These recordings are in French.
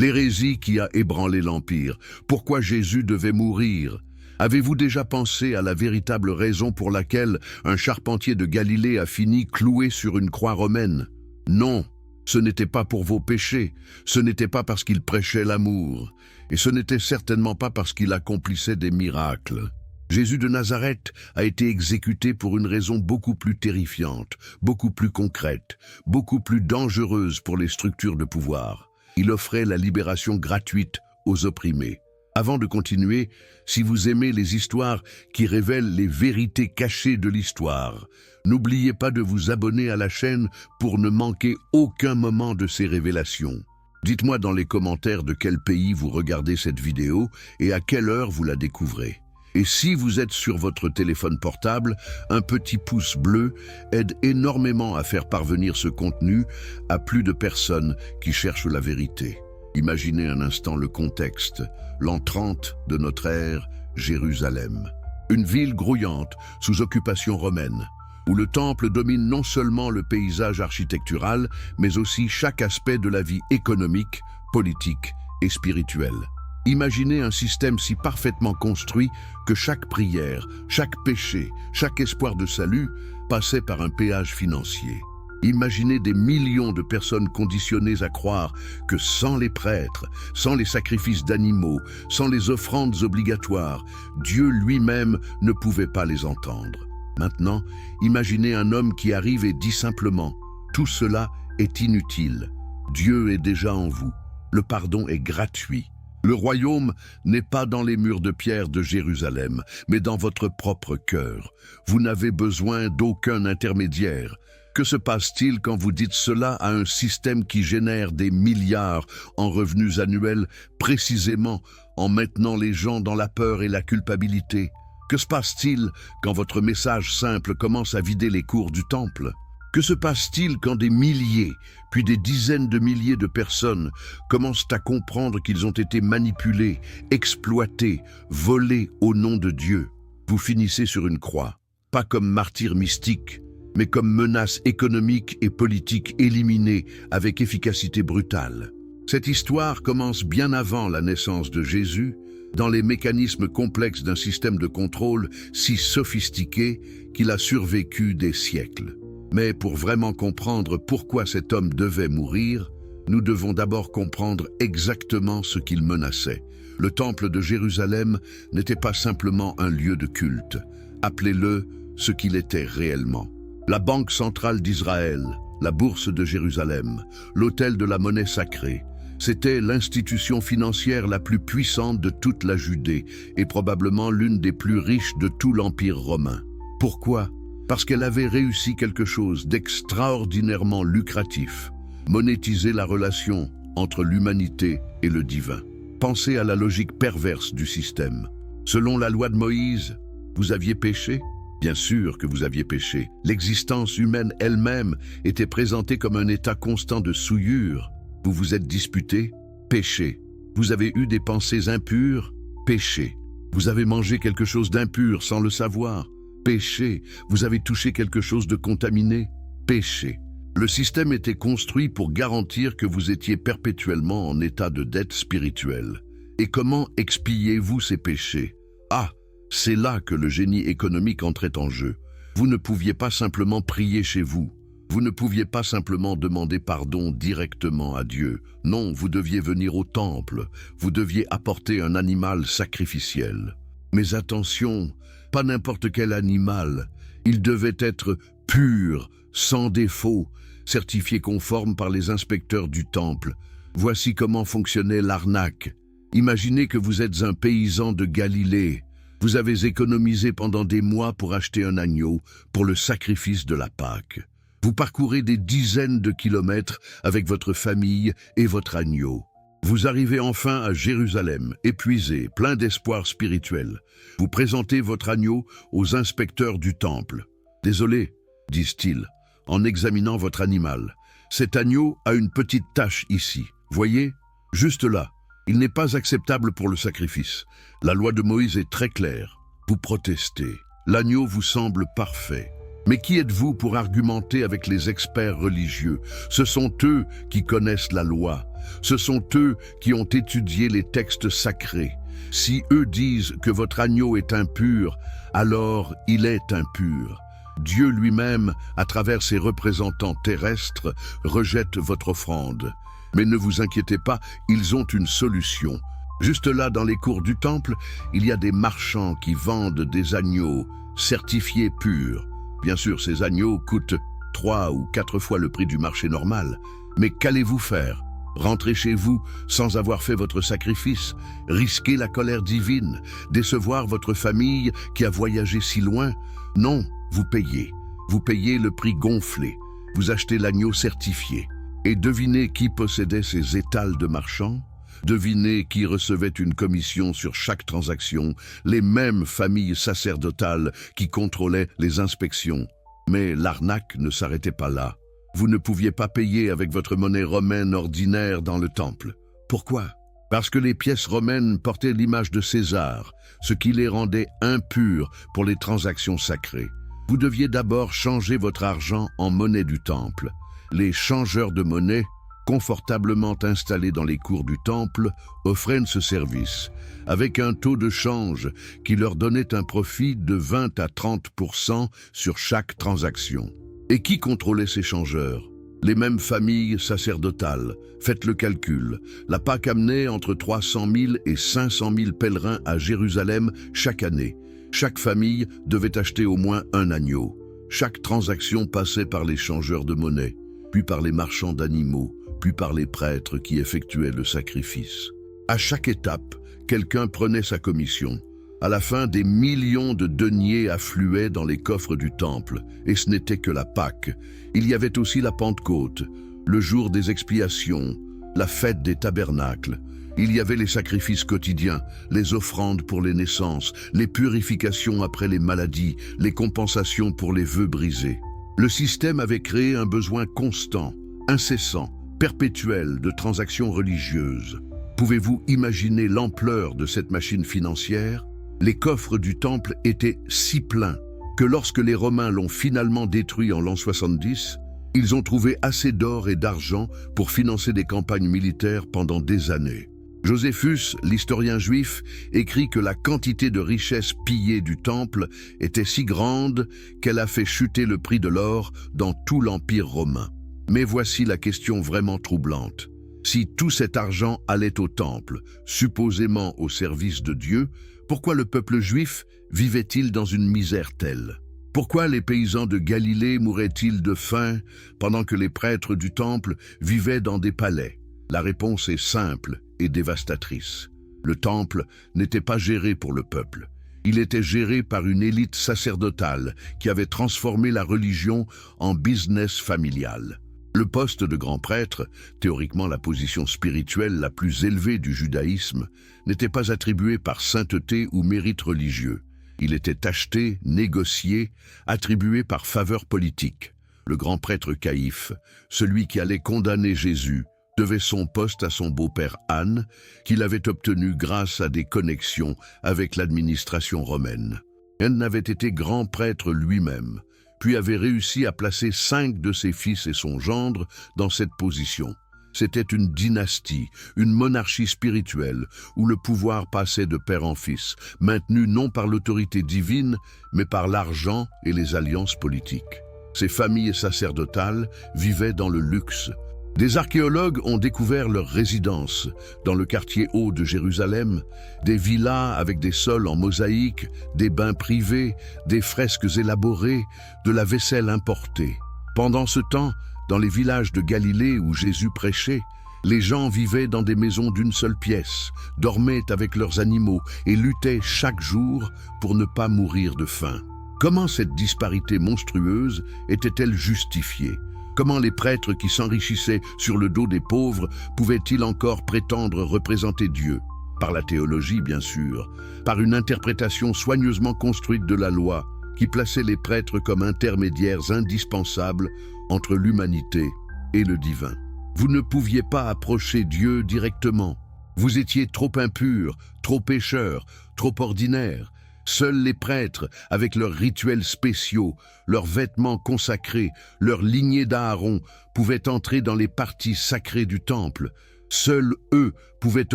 L'hérésie qui a ébranlé l'Empire. Pourquoi Jésus devait mourir? Avez-vous déjà pensé à la véritable raison pour laquelle un charpentier de Galilée a fini cloué sur une croix romaine? Non, ce n'était pas pour vos péchés, ce n'était pas parce qu'il prêchait l'amour, et ce n'était certainement pas parce qu'il accomplissait des miracles. Jésus de Nazareth a été exécuté pour une raison beaucoup plus terrifiante, beaucoup plus concrète, beaucoup plus dangereuse pour les structures de pouvoir. Il offrait la libération gratuite aux opprimés. Avant de continuer, si vous aimez les histoires qui révèlent les vérités cachées de l'histoire, n'oubliez pas de vous abonner à la chaîne pour ne manquer aucun moment de ces révélations. Dites-moi dans les commentaires de quel pays vous regardez cette vidéo et à quelle heure vous la découvrez. Et si vous êtes sur votre téléphone portable, un petit pouce bleu aide énormément à faire parvenir ce contenu à plus de personnes qui cherchent la vérité. Imaginez un instant le contexte, l'an 30 de notre ère, Jérusalem. Une ville grouillante, sous occupation romaine, où le temple domine non seulement le paysage architectural, mais aussi chaque aspect de la vie économique, politique et spirituelle. Imaginez un système si parfaitement construit que chaque prière, chaque péché, chaque espoir de salut passait par un péage financier. Imaginez des millions de personnes conditionnées à croire que sans les prêtres, sans les sacrifices d'animaux, sans les offrandes obligatoires, Dieu lui-même ne pouvait pas les entendre. Maintenant, imaginez un homme qui arrive et dit simplement « Tout cela est inutile. Dieu est déjà en vous. Le pardon est gratuit. » Le royaume n'est pas dans les murs de pierre de Jérusalem, mais dans votre propre cœur. Vous n'avez besoin d'aucun intermédiaire. Que se passe-t-il quand vous dites cela à un système qui génère des milliards en revenus annuels, précisément en maintenant les gens dans la peur et la culpabilité? Que se passe-t-il quand votre message simple commence à vider les cours du temple? Que se passe-t-il quand des milliers, puis des dizaines de milliers de personnes commencent à comprendre qu'ils ont été manipulés, exploités, volés au nom de Dieu? Vous finissez sur une croix, pas comme martyr mystique, mais comme menace économique et politique éliminée avec efficacité brutale. Cette histoire commence bien avant la naissance de Jésus, dans les mécanismes complexes d'un système de contrôle si sophistiqué qu'il a survécu des siècles. Mais pour vraiment comprendre pourquoi cet homme devait mourir, nous devons d'abord comprendre exactement ce qu'il menaçait. Le temple de Jérusalem n'était pas simplement un lieu de culte. Appelez-le ce qu'il était réellement. La Banque centrale d'Israël, la Bourse de Jérusalem, l'autel de la monnaie sacrée, c'était l'institution financière la plus puissante de toute la Judée et probablement l'une des plus riches de tout l'Empire romain. Pourquoi ? Parce qu'elle avait réussi quelque chose d'extraordinairement lucratif, monétiser la relation entre l'humanité et le divin. Pensez à la logique perverse du système. Selon la loi de Moïse, vous aviez péché? Bien sûr que vous aviez péché. L'existence humaine elle-même était présentée comme un état constant de souillure. Vous vous êtes disputé? Péché. Vous avez eu des pensées impures? Péché. Vous avez mangé quelque chose d'impur sans le savoir? Péché. Vous avez touché quelque chose de contaminé? Péché. Le système était construit pour garantir que vous étiez perpétuellement en état de dette spirituelle. Et comment expiez-vous ces péchés? Ah, c'est là que le génie économique entrait en jeu. Vous ne pouviez pas simplement prier chez vous. Vous ne pouviez pas simplement demander pardon directement à Dieu. Non, vous deviez venir au temple. Vous deviez apporter un animal sacrificiel. Mais attention, pas n'importe quel animal. Il devait être pur, sans défaut, certifié conforme par les inspecteurs du temple. Voici comment fonctionnait l'arnaque. Imaginez que vous êtes un paysan de Galilée. Vous avez économisé pendant des mois pour acheter un agneau pour le sacrifice de la Pâque. Vous parcourez des dizaines de kilomètres avec votre famille et votre agneau. Vous arrivez enfin à Jérusalem, épuisé, plein d'espoir spirituel. Vous présentez votre agneau aux inspecteurs du temple. « Désolé, disent-ils, en examinant votre animal. Cet agneau a une petite tache ici. Voyez, juste là. Il n'est pas acceptable pour le sacrifice. La loi de Moïse est très claire. Vous protestez. L'agneau vous semble parfait. Mais qui êtes-vous pour argumenter avec les experts religieux? Ce sont eux qui connaissent la loi. Ce sont eux qui ont étudié les textes sacrés. Si eux disent que votre agneau est impur, alors il est impur. Dieu lui-même, à travers ses représentants terrestres, rejette votre offrande. Mais ne vous inquiétez pas, ils ont une solution. Juste là, dans les cours du temple, il y a des marchands qui vendent des agneaux certifiés purs. Bien sûr, ces agneaux coûtent 3 ou 4 fois le prix du marché normal. Mais qu'allez-vous faire? Rentrer chez vous sans avoir fait votre sacrifice, risquer la colère divine, décevoir votre famille qui a voyagé si loin? Non, vous payez. Vous payez le prix gonflé. Vous achetez l'agneau certifié. Et devinez qui possédait ces étals de marchands? Devinez qui recevait une commission sur chaque transaction, les mêmes familles sacerdotales qui contrôlaient les inspections. Mais l'arnaque ne s'arrêtait pas là. Vous ne pouviez pas payer avec votre monnaie romaine ordinaire dans le temple. Pourquoi? Parce que les pièces romaines portaient l'image de César, ce qui les rendait impurs pour les transactions sacrées. Vous deviez d'abord changer votre argent en monnaie du temple. Les changeurs de monnaie, confortablement installés dans les cours du temple, offraient ce service, avec un taux de change qui leur donnait un profit de 20 à 30% sur chaque transaction. Et qui contrôlait ces changeurs? Les mêmes familles sacerdotales. Faites le calcul. La Pâque amenait entre 300 000 et 500 000 pèlerins à Jérusalem chaque année. Chaque famille devait acheter au moins un agneau. Chaque transaction passait par les changeurs de monnaie, puis par les marchands d'animaux, puis par les prêtres qui effectuaient le sacrifice. À chaque étape, quelqu'un prenait sa commission. À la fin, des millions de deniers affluaient dans les coffres du temple, et ce n'était que la Pâque. Il y avait aussi la Pentecôte, le jour des expiations, la fête des tabernacles. Il y avait les sacrifices quotidiens, les offrandes pour les naissances, les purifications après les maladies, les compensations pour les vœux brisés. Le système avait créé un besoin constant, incessant, perpétuel de transactions religieuses. Pouvez-vous imaginer l'ampleur de cette machine financière? Les coffres du temple étaient si pleins que lorsque les Romains l'ont finalement détruit en l'an 70, ils ont trouvé assez d'or et d'argent pour financer des campagnes militaires pendant des années. Joséphus, l'historien juif, écrit que la quantité de richesses pillées du temple était si grande qu'elle a fait chuter le prix de l'or dans tout l'Empire romain. Mais voici la question vraiment troublante. Si tout cet argent allait au temple, supposément au service de Dieu, pourquoi le peuple juif vivait-il dans une misère telle? Pourquoi les paysans de Galilée mouraient-ils de faim pendant que les prêtres du temple vivaient dans des palais? La réponse est simple et dévastatrice. Le temple n'était pas géré pour le peuple. Il était géré par une élite sacerdotale qui avait transformé la religion en business familial. Le poste de grand prêtre, théoriquement la position spirituelle la plus élevée du judaïsme, n'était pas attribué par sainteté ou mérite religieux. Il était acheté, négocié, attribué par faveur politique. Le grand prêtre Caïphe, celui qui allait condamner Jésus, devait son poste à son beau-père Anne, qu'il avait obtenu grâce à des connexions avec l'administration romaine. Anne avait été grand prêtre lui-même, puis avait réussi à placer 5 de ses fils et son gendre dans cette position. C'était une dynastie, une monarchie spirituelle, où le pouvoir passait de père en fils, maintenu non par l'autorité divine, mais par l'argent et les alliances politiques. Ces familles sacerdotales vivaient dans le luxe. Des archéologues ont découvert leur résidence dans le quartier haut de Jérusalem, des villas avec des sols en mosaïque, des bains privés, des fresques élaborées, de la vaisselle importée. Pendant ce temps, dans les villages de Galilée où Jésus prêchait, les gens vivaient dans des maisons d'une seule pièce, dormaient avec leurs animaux et luttaient chaque jour pour ne pas mourir de faim. Comment cette disparité monstrueuse était-elle justifiée? Comment les prêtres qui s'enrichissaient sur le dos des pauvres pouvaient-ils encore prétendre représenter Dieu? Par la théologie, bien sûr, par une interprétation soigneusement construite de la loi, qui plaçait les prêtres comme intermédiaires indispensables entre l'humanité et le divin. Vous ne pouviez pas approcher Dieu directement. Vous étiez trop impur, trop pécheur, trop ordinaire. Seuls les prêtres, avec leurs rituels spéciaux, leurs vêtements consacrés, leur lignée d'Aaron, pouvaient entrer dans les parties sacrées du temple. Seuls eux pouvaient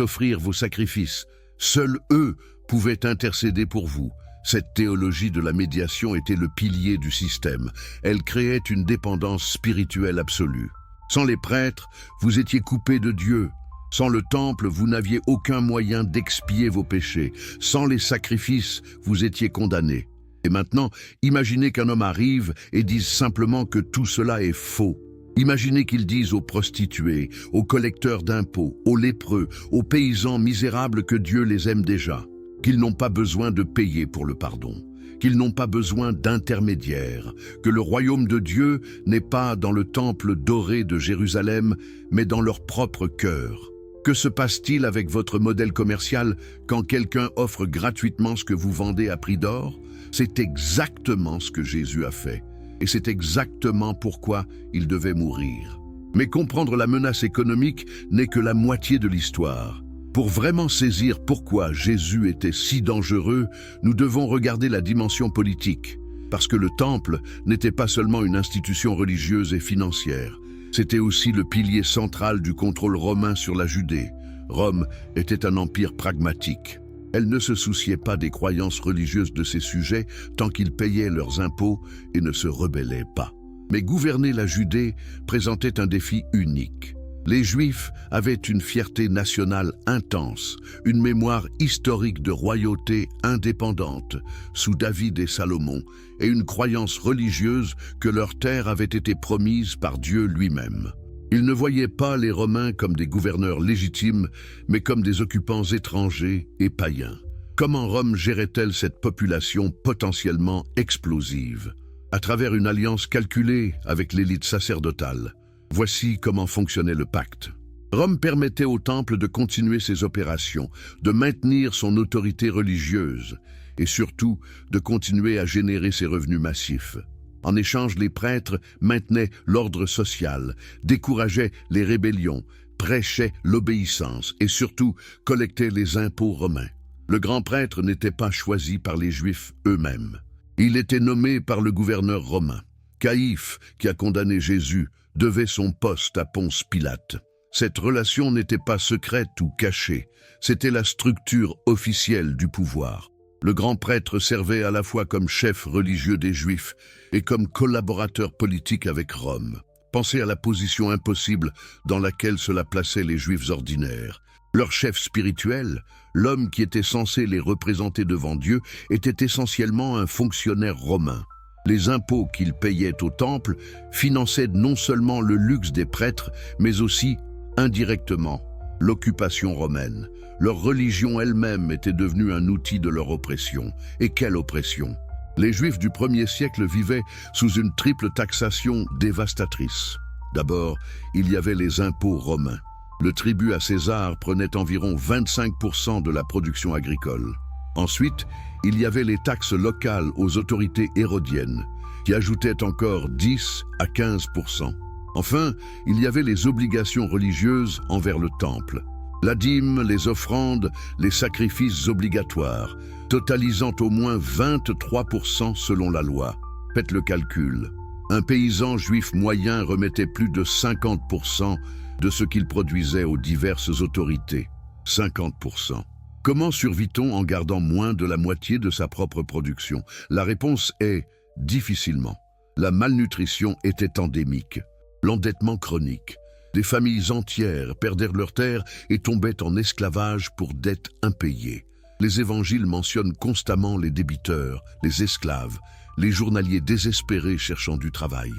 offrir vos sacrifices. Seuls eux pouvaient intercéder pour vous. Cette théologie de la médiation était le pilier du système. Elle créait une dépendance spirituelle absolue. Sans les prêtres, vous étiez coupés de Dieu. Sans le temple, vous n'aviez aucun moyen d'expier vos péchés. Sans les sacrifices, vous étiez condamnés. Et maintenant, imaginez qu'un homme arrive et dise simplement que tout cela est faux. Imaginez qu'il dise aux prostituées, aux collecteurs d'impôts, aux lépreux, aux paysans misérables que Dieu les aime déjà, qu'ils n'ont pas besoin de payer pour le pardon, qu'ils n'ont pas besoin d'intermédiaires, que le royaume de Dieu n'est pas dans le temple doré de Jérusalem, mais dans leur propre cœur. Que se passe-t-il avec votre modèle commercial quand quelqu'un offre gratuitement ce que vous vendez à prix d'or? C'est exactement ce que Jésus a fait. Et c'est exactement pourquoi il devait mourir. Mais comprendre la menace économique n'est que la moitié de l'histoire. Pour vraiment saisir pourquoi Jésus était si dangereux, nous devons regarder la dimension politique. Parce que le temple n'était pas seulement une institution religieuse et financière. C'était aussi le pilier central du contrôle romain sur la Judée. Rome était un empire pragmatique. Elle ne se souciait pas des croyances religieuses de ses sujets tant qu'ils payaient leurs impôts et ne se rebellaient pas. Mais gouverner la Judée présentait un défi unique. Les Juifs avaient une fierté nationale intense, une mémoire historique de royauté indépendante sous David et Salomon, et une croyance religieuse que leur terre avait été promise par Dieu lui-même. Ils ne voyaient pas les Romains comme des gouverneurs légitimes, mais comme des occupants étrangers et païens. Comment Rome gérait-elle cette population potentiellement explosive? À travers une alliance calculée avec l'élite sacerdotale. Voici comment fonctionnait le pacte. Rome permettait au temple de continuer ses opérations, de maintenir son autorité religieuse et surtout de continuer à générer ses revenus massifs. En échange, les prêtres maintenaient l'ordre social, décourageaient les rébellions, prêchaient l'obéissance et surtout collectaient les impôts romains. Le grand prêtre n'était pas choisi par les Juifs eux-mêmes. Il était nommé par le gouverneur romain. Caïphe, qui a condamné Jésus, devait son poste à Ponce Pilate. Cette relation n'était pas secrète ou cachée, c'était la structure officielle du pouvoir. Le grand prêtre servait à la fois comme chef religieux des Juifs et comme collaborateur politique avec Rome. Pensez à la position impossible dans laquelle cela plaçait les Juifs ordinaires. Leur chef spirituel, l'homme qui était censé les représenter devant Dieu, était essentiellement un fonctionnaire romain. Les impôts qu'ils payaient au temple finançaient non seulement le luxe des prêtres, mais aussi, indirectement, l'occupation romaine. Leur religion elle-même était devenue un outil de leur oppression. Et quelle oppression! Les Juifs du 1er siècle vivaient sous une triple taxation dévastatrice. D'abord, il y avait les impôts romains. Le tribut à César prenait environ 25% de la production agricole. Ensuite, il y avait les taxes locales aux autorités hérodiennes, qui ajoutaient encore 10 à 15%. Enfin, il y avait les obligations religieuses envers le temple. La dîme, les offrandes, les sacrifices obligatoires, totalisant au moins 23% selon la loi. Faites le calcul. Un paysan juif moyen remettait plus de 50% de ce qu'il produisait aux diverses autorités. 50%. Comment survit-on en gardant moins de la moitié de sa propre production? La réponse est difficilement. La malnutrition était endémique. L'endettement chronique. Des familles entières perdèrent leurs terres et tombaient en esclavage pour dettes impayées. Les évangiles mentionnent constamment les débiteurs, les esclaves, les journaliers désespérés cherchant du travail.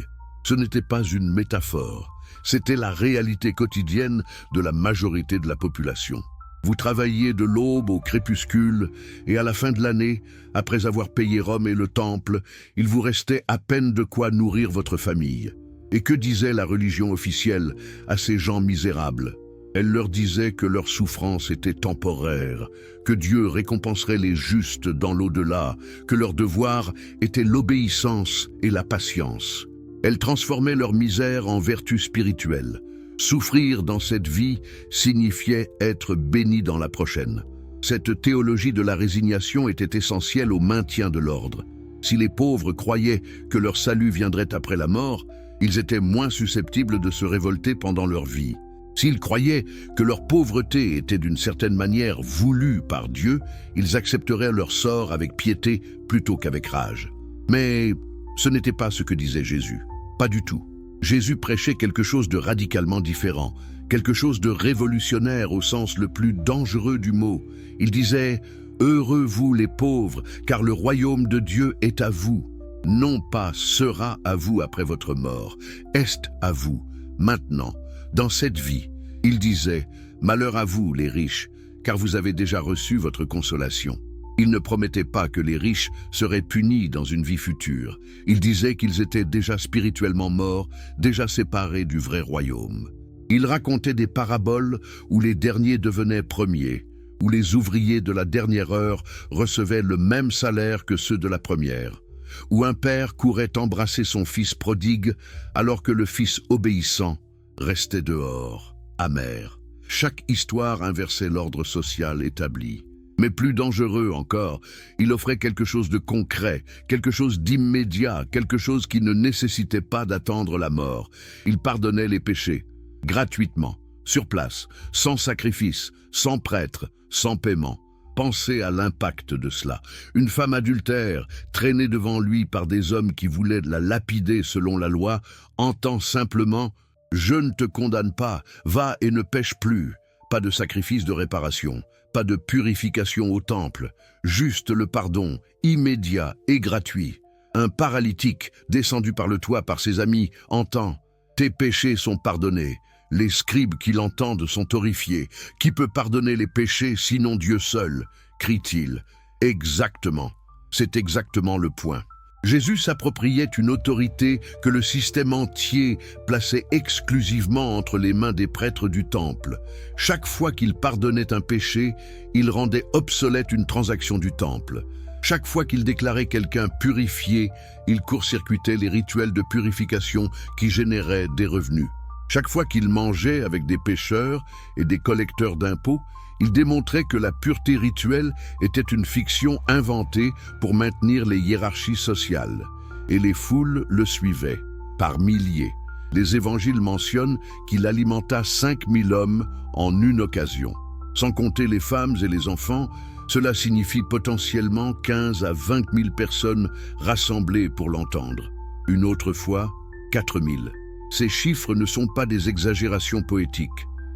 Ce n'était pas une métaphore, c'était la réalité quotidienne de la majorité de la population. Vous travailliez de l'aube au crépuscule, et à la fin de l'année, après avoir payé Rome et le temple, il vous restait à peine de quoi nourrir votre famille. Et que disait la religion officielle à ces gens misérables? Elle leur disait que leur souffrance était temporaire, que Dieu récompenserait les justes dans l'au-delà, que leur devoir était l'obéissance et la patience. Elle transformait leur misère en vertu spirituelle. Souffrir dans cette vie signifiait être béni dans la prochaine. Cette théologie de la résignation était essentielle au maintien de l'ordre. Si les pauvres croyaient que leur salut viendrait après la mort, ils étaient moins susceptibles de se révolter pendant leur vie. S'ils croyaient que leur pauvreté était d'une certaine manière voulue par Dieu, ils accepteraient leur sort avec piété plutôt qu'avec rage. Mais ce n'était pas ce que disait Jésus. Pas du tout. Jésus prêchait quelque chose de radicalement différent, quelque chose de révolutionnaire au sens le plus dangereux du mot. Il disait « Heureux vous les pauvres, car le royaume de Dieu est à vous. Non pas sera à vous après votre mort, est à vous, maintenant, dans cette vie. » Il disait « Malheur à vous les riches, car vous avez déjà reçu votre consolation. » Il ne promettait pas que les riches seraient punis dans une vie future. Il disait qu'ils étaient déjà spirituellement morts, déjà séparés du vrai royaume. Il racontait des paraboles où les derniers devenaient premiers, où les ouvriers de la dernière heure recevaient le même salaire que ceux de la première, où un père courait embrasser son fils prodigue alors que le fils obéissant restait dehors, amer. Chaque histoire inversait l'ordre social établi. Mais plus dangereux encore, il offrait quelque chose de concret, quelque chose d'immédiat, quelque chose qui ne nécessitait pas d'attendre la mort. Il pardonnait les péchés, gratuitement, sur place, sans sacrifice, sans prêtre, sans paiement. Pensez à l'impact de cela. Une femme adultère, traînée devant lui par des hommes qui voulaient la lapider selon la loi, entend simplement « Je ne te condamne pas, va et ne pêche plus ». Pas de sacrifice de réparation, pas de purification au temple, juste le pardon, immédiat et gratuit. Un paralytique, descendu par le toit par ses amis, entend « Tes péchés sont pardonnés ». Les scribes qui l'entendent sont horrifiés. « Qui peut pardonner les péchés sinon Dieu seul ?» crie-t-il. Exactement. C'est exactement le point. Jésus s'appropriait une autorité que le système entier plaçait exclusivement entre les mains des prêtres du temple. Chaque fois qu'il pardonnait un péché, il rendait obsolète une transaction du temple. Chaque fois qu'il déclarait quelqu'un purifié, il court-circuitait les rituels de purification qui généraient des revenus. Chaque fois qu'il mangeait avec des pécheurs et des collecteurs d'impôts, il démontrait que la pureté rituelle était une fiction inventée pour maintenir les hiérarchies sociales. Et les foules le suivaient, par milliers. Les évangiles mentionnent qu'il alimenta 5000 hommes en une occasion. Sans compter les femmes et les enfants, cela signifie potentiellement 15 à 20 000 personnes rassemblées pour l'entendre. Une autre fois, 4000. Ces chiffres ne sont pas des exagérations poétiques.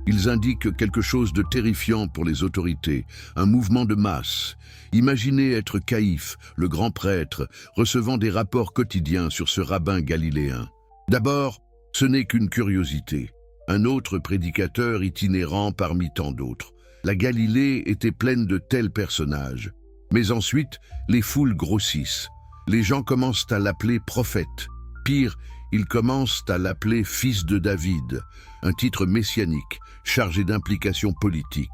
Ils indiquent quelque chose de terrifiant pour les autorités, un mouvement de masse. Imaginez être Caïphe, le grand prêtre, recevant des rapports quotidiens sur ce rabbin galiléen. D'abord, ce n'est qu'une curiosité, un autre prédicateur itinérant parmi tant d'autres. La Galilée était pleine de tels personnages. Mais ensuite, les foules grossissent. Les gens commencent à l'appeler prophète. Pire, ils commencent à l'appeler fils de David, un titre messianique, chargé d'implications politiques.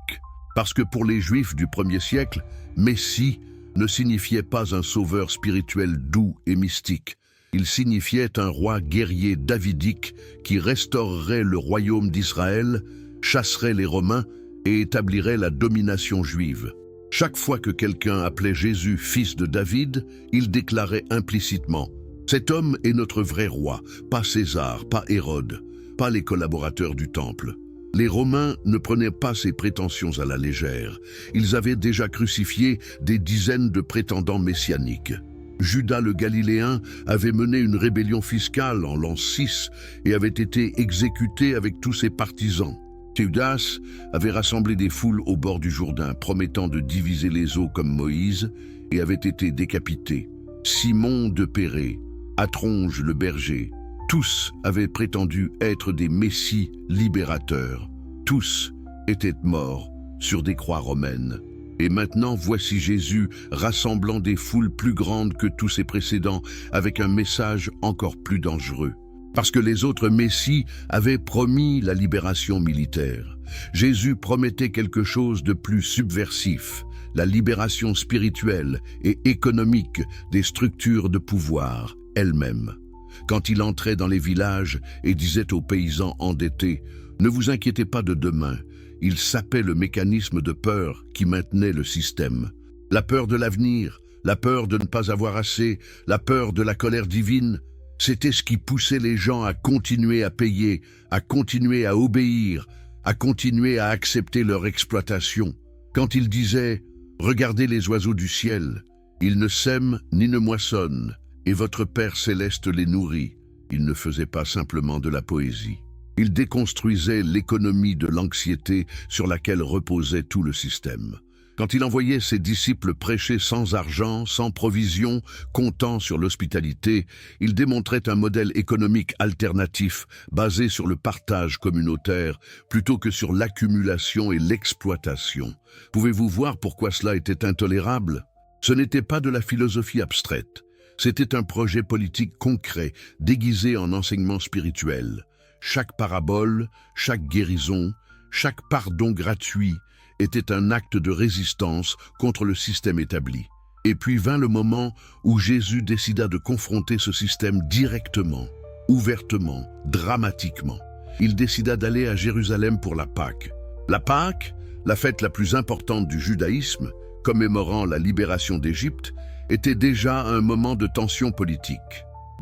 Parce que pour les Juifs du 1er siècle, Messie ne signifiait pas un sauveur spirituel doux et mystique. Il signifiait un roi guerrier davidique qui restaurerait le royaume d'Israël, chasserait les Romains et établirait la domination juive. Chaque fois que quelqu'un appelait Jésus fils de David, il déclarait implicitement « Cet homme est notre vrai roi, pas César, pas Hérode, pas les collaborateurs du temple ». Les Romains ne prenaient pas ces prétentions à la légère. Ils avaient déjà crucifié des dizaines de prétendants messianiques. Judas le Galiléen avait mené une rébellion fiscale en l'an 6 et avait été exécuté avec tous ses partisans. Théodas avait rassemblé des foules au bord du Jourdain, promettant de diviser les eaux comme Moïse, et avait été décapité. Simon de Pérée, Atronge le berger, tous avaient prétendu être des messies libérateurs. Tous étaient morts sur des croix romaines. Et maintenant, voici Jésus rassemblant des foules plus grandes que tous ses précédents avec un message encore plus dangereux. Parce que les autres messies avaient promis la libération militaire. Jésus promettait quelque chose de plus subversif, la libération spirituelle et économique des structures de pouvoir elles-mêmes. Quand il entrait dans les villages et disait aux paysans endettés « Ne vous inquiétez pas de demain, Il sapait le mécanisme de peur qui maintenait le système. La peur de l'avenir, la peur de ne pas avoir assez, la peur de la colère divine, c'était ce qui poussait les gens à continuer à payer, à continuer à obéir, à continuer à accepter leur exploitation. Quand il disait « Regardez les oiseaux du ciel, ils ne sèment ni ne moissonnent, et votre Père céleste les nourrit », il ne faisait pas simplement de la poésie. Il déconstruisait l'économie de l'anxiété sur laquelle reposait tout le système. Quand il envoyait ses disciples prêcher sans argent, sans provision, comptant sur l'hospitalité, il démontrait un modèle économique alternatif basé sur le partage communautaire plutôt que sur l'accumulation et l'exploitation. Pouvez-vous voir pourquoi cela était intolérable? Ce n'était pas de la philosophie abstraite. C'était un projet politique concret, déguisé en enseignement spirituel. Chaque parabole, chaque guérison, chaque pardon gratuit était un acte de résistance contre le système établi. Et puis vint le moment où Jésus décida de confronter ce système directement, ouvertement, dramatiquement. Il décida d'aller à Jérusalem pour la Pâque. La Pâque, la fête la plus importante du judaïsme, commémorant la libération d'Égypte, était déjà un moment de tension politique.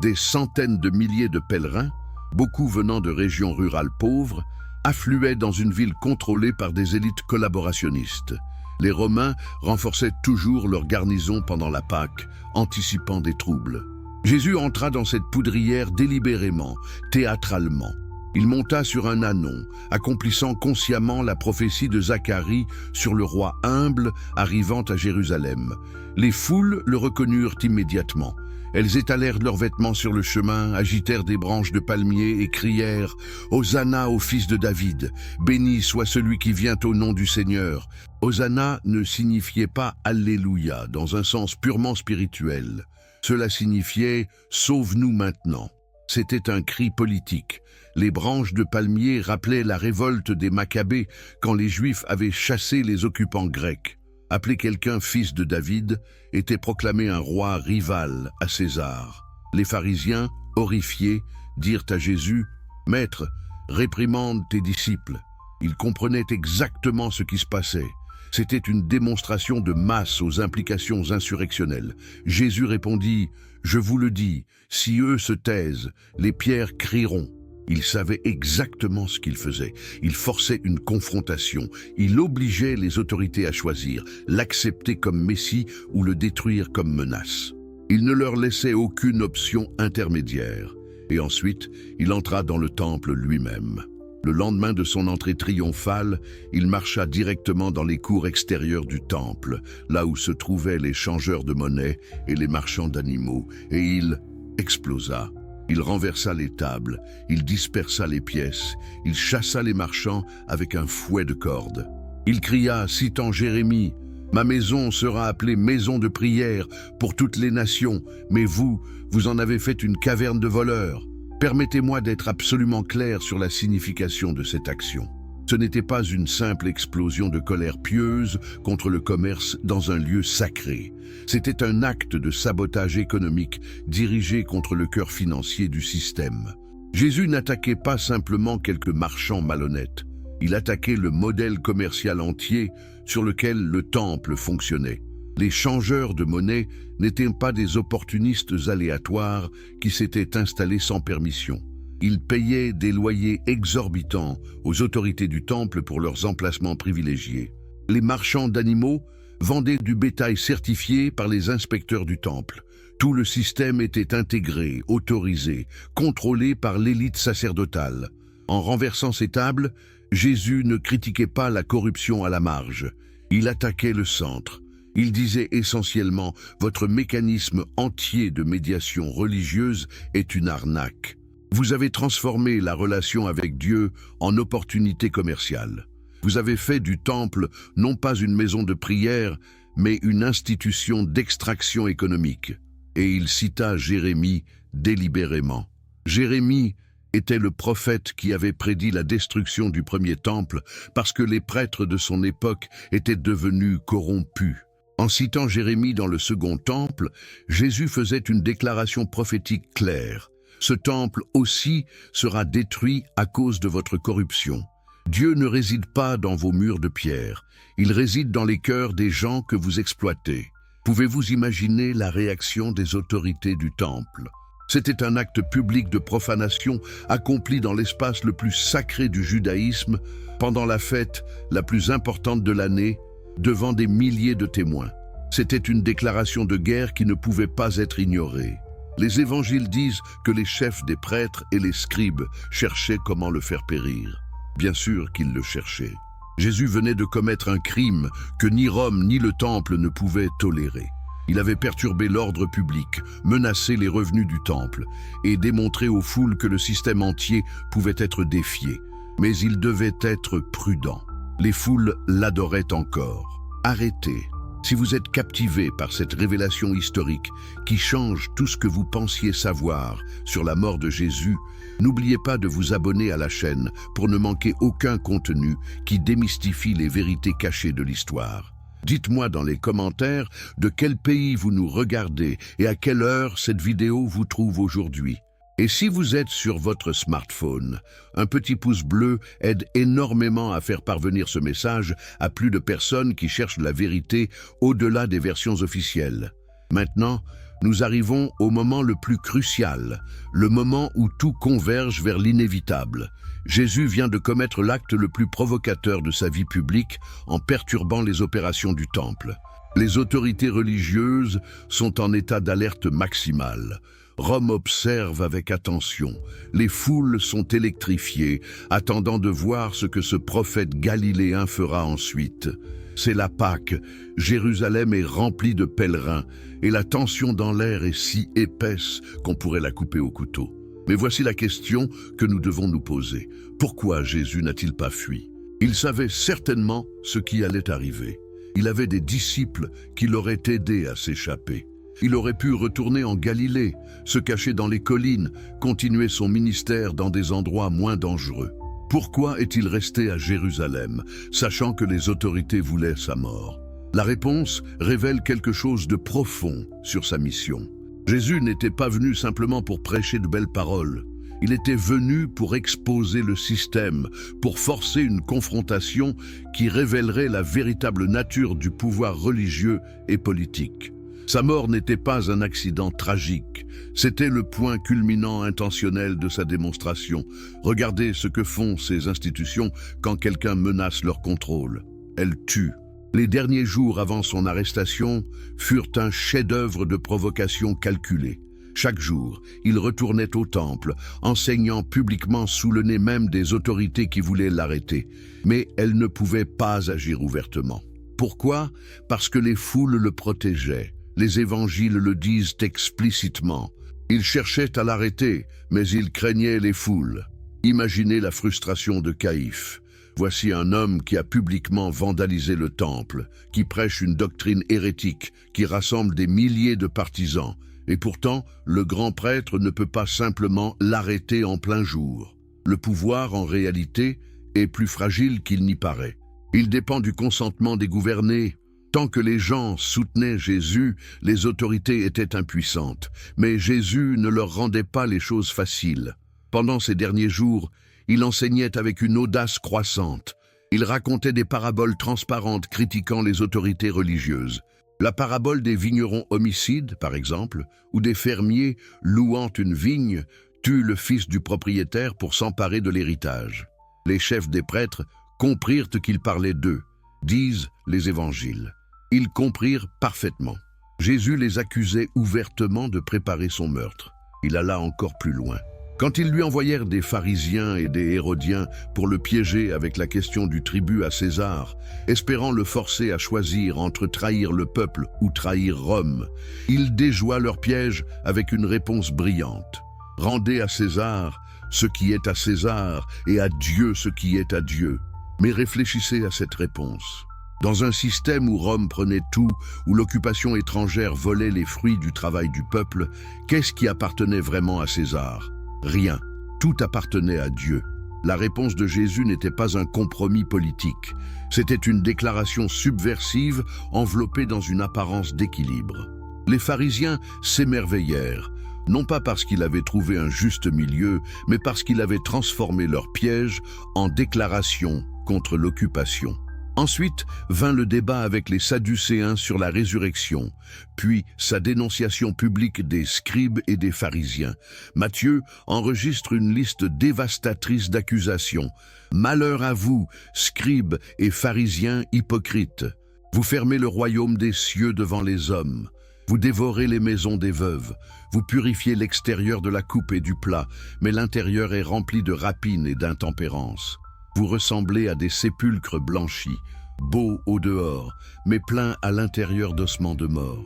Des centaines de milliers de pèlerins, beaucoup venant de régions rurales pauvres, affluaient dans une ville contrôlée par des élites collaborationnistes. Les Romains renforçaient toujours leur garnison pendant la Pâque, anticipant des troubles. Jésus entra dans cette poudrière délibérément, théâtralement. Il monta sur un ânon, accomplissant consciemment la prophétie de Zacharie sur le roi humble arrivant à Jérusalem. Les foules le reconnurent immédiatement. Elles étalèrent leurs vêtements sur le chemin, agitèrent des branches de palmier et crièrent « Hosanna au fils de David, béni soit celui qui vient au nom du Seigneur ». Hosanna ne signifiait pas « Alléluia » dans un sens purement spirituel. Cela signifiait « Sauve-nous maintenant ». C'était un cri politique. Les branches de palmier rappelaient la révolte des Maccabées quand les Juifs avaient chassé les occupants grecs. Appeler quelqu'un fils de David était proclamer un roi rival à César. Les pharisiens, horrifiés, dirent à Jésus « Maître, réprimande tes disciples ». Ils comprenaient exactement ce qui se passait. C'était une démonstration de masse aux implications insurrectionnelles. Jésus répondit « Je vous le dis, si eux se taisent, les pierres crieront ». Il savait exactement ce qu'il faisait. Il forçait une confrontation. Il obligeait les autorités à choisir, l'accepter comme Messie ou le détruire comme menace. Il ne leur laissait aucune option intermédiaire. Et ensuite, il entra dans le temple lui-même. Le lendemain de son entrée triomphale, il marcha directement dans les cours extérieures du temple, là où se trouvaient les changeurs de monnaie et les marchands d'animaux, et il explosa. Il renversa les tables, il dispersa les pièces, il chassa les marchands avec un fouet de cordes. Il cria, citant Jérémie, « Ma maison sera appelée maison de prière pour toutes les nations, mais vous, vous en avez fait une caverne de voleurs. » Permettez-moi d'être absolument clair sur la signification de cette action. Ce n'était pas une simple explosion de colère pieuse contre le commerce dans un lieu sacré. C'était un acte de sabotage économique dirigé contre le cœur financier du système. Jésus n'attaquait pas simplement quelques marchands malhonnêtes. Il attaquait le modèle commercial entier sur lequel le temple fonctionnait. Les changeurs de monnaie n'étaient pas des opportunistes aléatoires qui s'étaient installés sans permission. Ils payaient des loyers exorbitants aux autorités du temple pour leurs emplacements privilégiés. Les marchands d'animaux vendaient du bétail certifié par les inspecteurs du temple. Tout le système était intégré, autorisé, contrôlé par l'élite sacerdotale. En renversant ces tables, Jésus ne critiquait pas la corruption à la marge. Il attaquait le centre. Il disait essentiellement « Votre mécanisme entier de médiation religieuse est une arnaque. Vous avez transformé la relation avec Dieu en opportunité commerciale. Vous avez fait du temple non pas une maison de prière, mais une institution d'extraction économique. » Et il cita Jérémie délibérément. Jérémie était le prophète qui avait prédit la destruction du premier temple parce que les prêtres de son époque étaient devenus corrompus. En citant Jérémie dans le second temple, Jésus faisait une déclaration prophétique claire. Ce temple aussi sera détruit à cause de votre corruption. Dieu ne réside pas dans vos murs de pierre, il réside dans les cœurs des gens que vous exploitez. Pouvez-vous imaginer la réaction des autorités du temple? C'était un acte public de profanation accompli dans l'espace le plus sacré du judaïsme, pendant la fête la plus importante de l'année, devant des milliers de témoins. C'était une déclaration de guerre qui ne pouvait pas être ignorée. Les évangiles disent que les chefs des prêtres et les scribes cherchaient comment le faire périr. Bien sûr qu'ils le cherchaient. Jésus venait de commettre un crime que ni Rome ni le temple ne pouvaient tolérer. Il avait perturbé l'ordre public, menacé les revenus du temple et démontré aux foules que le système entier pouvait être défié. Mais il devait être prudent. Les foules l'adoraient encore. Arrêtez. Si vous êtes captivé par cette révélation historique qui change tout ce que vous pensiez savoir sur la mort de Jésus, n'oubliez pas de vous abonner à la chaîne pour ne manquer aucun contenu qui démystifie les vérités cachées de l'histoire. Dites-moi dans les commentaires de quel pays vous nous regardez et à quelle heure cette vidéo vous trouve aujourd'hui. Et si vous êtes sur votre smartphone, un petit pouce bleu aide énormément à faire parvenir ce message à plus de personnes qui cherchent la vérité au-delà des versions officielles. Maintenant, nous arrivons au moment le plus crucial, le moment où tout converge vers l'inévitable. Jésus vient de commettre l'acte le plus provocateur de sa vie publique en perturbant les opérations du temple. Les autorités religieuses sont en état d'alerte maximale. Rome observe avec attention. Les foules sont électrifiées, attendant de voir ce que ce prophète galiléen fera ensuite. C'est la Pâque. Jérusalem est remplie de pèlerins et la tension dans l'air est si épaisse qu'on pourrait la couper au couteau. Mais voici la question que nous devons nous poser. Pourquoi Jésus n'a-t-il pas fui? Il savait certainement ce qui allait arriver. Il avait des disciples qui l'auraient aidé à s'échapper. Il aurait pu retourner en Galilée, se cacher dans les collines, continuer son ministère dans des endroits moins dangereux. Pourquoi est-il resté à Jérusalem, sachant que les autorités voulaient sa mort? La réponse révèle quelque chose de profond sur sa mission. Jésus n'était pas venu simplement pour prêcher de belles paroles. Il était venu pour exposer le système, pour forcer une confrontation qui révélerait la véritable nature du pouvoir religieux et politique. Sa mort n'était pas un accident tragique, c'était le point culminant intentionnel de sa démonstration. Regardez ce que font ces institutions quand quelqu'un menace leur contrôle. Elles tuent. Les derniers jours avant son arrestation furent un chef-d'œuvre de provocation calculée. Chaque jour, il retournait au temple, enseignant publiquement sous le nez même des autorités qui voulaient l'arrêter. Mais elles ne pouvaient pas agir ouvertement. Pourquoi? Parce que les foules le protégeaient. Les évangiles le disent explicitement. Ils cherchaient à l'arrêter, mais ils craignaient les foules. Imaginez la frustration de Caïphe. Voici un homme qui a publiquement vandalisé le temple, qui prêche une doctrine hérétique, qui rassemble des milliers de partisans. Et pourtant, le grand prêtre ne peut pas simplement l'arrêter en plein jour. Le pouvoir, en réalité, est plus fragile qu'il n'y paraît. Il dépend du consentement des gouvernés. Tant que les gens soutenaient Jésus, les autorités étaient impuissantes. Mais Jésus ne leur rendait pas les choses faciles. Pendant ces derniers jours, il enseignait avec une audace croissante. Il racontait des paraboles transparentes critiquant les autorités religieuses. La parabole des vignerons homicides, par exemple, ou des fermiers louant une vigne, tuent le fils du propriétaire pour s'emparer de l'héritage. Les chefs des prêtres comprirent qu'il parlait d'eux, disent les évangiles. Ils comprirent parfaitement. Jésus les accusait ouvertement de préparer son meurtre. Il alla encore plus loin. Quand ils lui envoyèrent des pharisiens et des hérodiens pour le piéger avec la question du tribut à César, espérant le forcer à choisir entre trahir le peuple ou trahir Rome, il déjoua leur piège avec une réponse brillante. « Rendez à César ce qui est à César et à Dieu ce qui est à Dieu. » Mais réfléchissez à cette réponse. Dans un système où Rome prenait tout, où l'occupation étrangère volait les fruits du travail du peuple, qu'est-ce qui appartenait vraiment à César? Rien. Tout appartenait à Dieu. La réponse de Jésus n'était pas un compromis politique. C'était une déclaration subversive enveloppée dans une apparence d'équilibre. Les pharisiens s'émerveillèrent. non pas parce qu'il avait trouvé un juste milieu, mais parce qu'il avait transformé leur piège en déclaration contre l'occupation. Ensuite vint le débat avec les Sadducéens sur la résurrection, puis sa dénonciation publique des scribes et des pharisiens. Matthieu enregistre une liste dévastatrice d'accusations. « Malheur à vous, scribes et pharisiens hypocrites! Vous fermez le royaume des cieux devant les hommes. Vous dévorez les maisons des veuves. Vous purifiez l'extérieur de la coupe et du plat, mais l'intérieur est rempli de rapine et d'intempérance. Vous ressemblez à des sépulcres blanchis, beaux au dehors, mais pleins à l'intérieur d'ossements de mort. »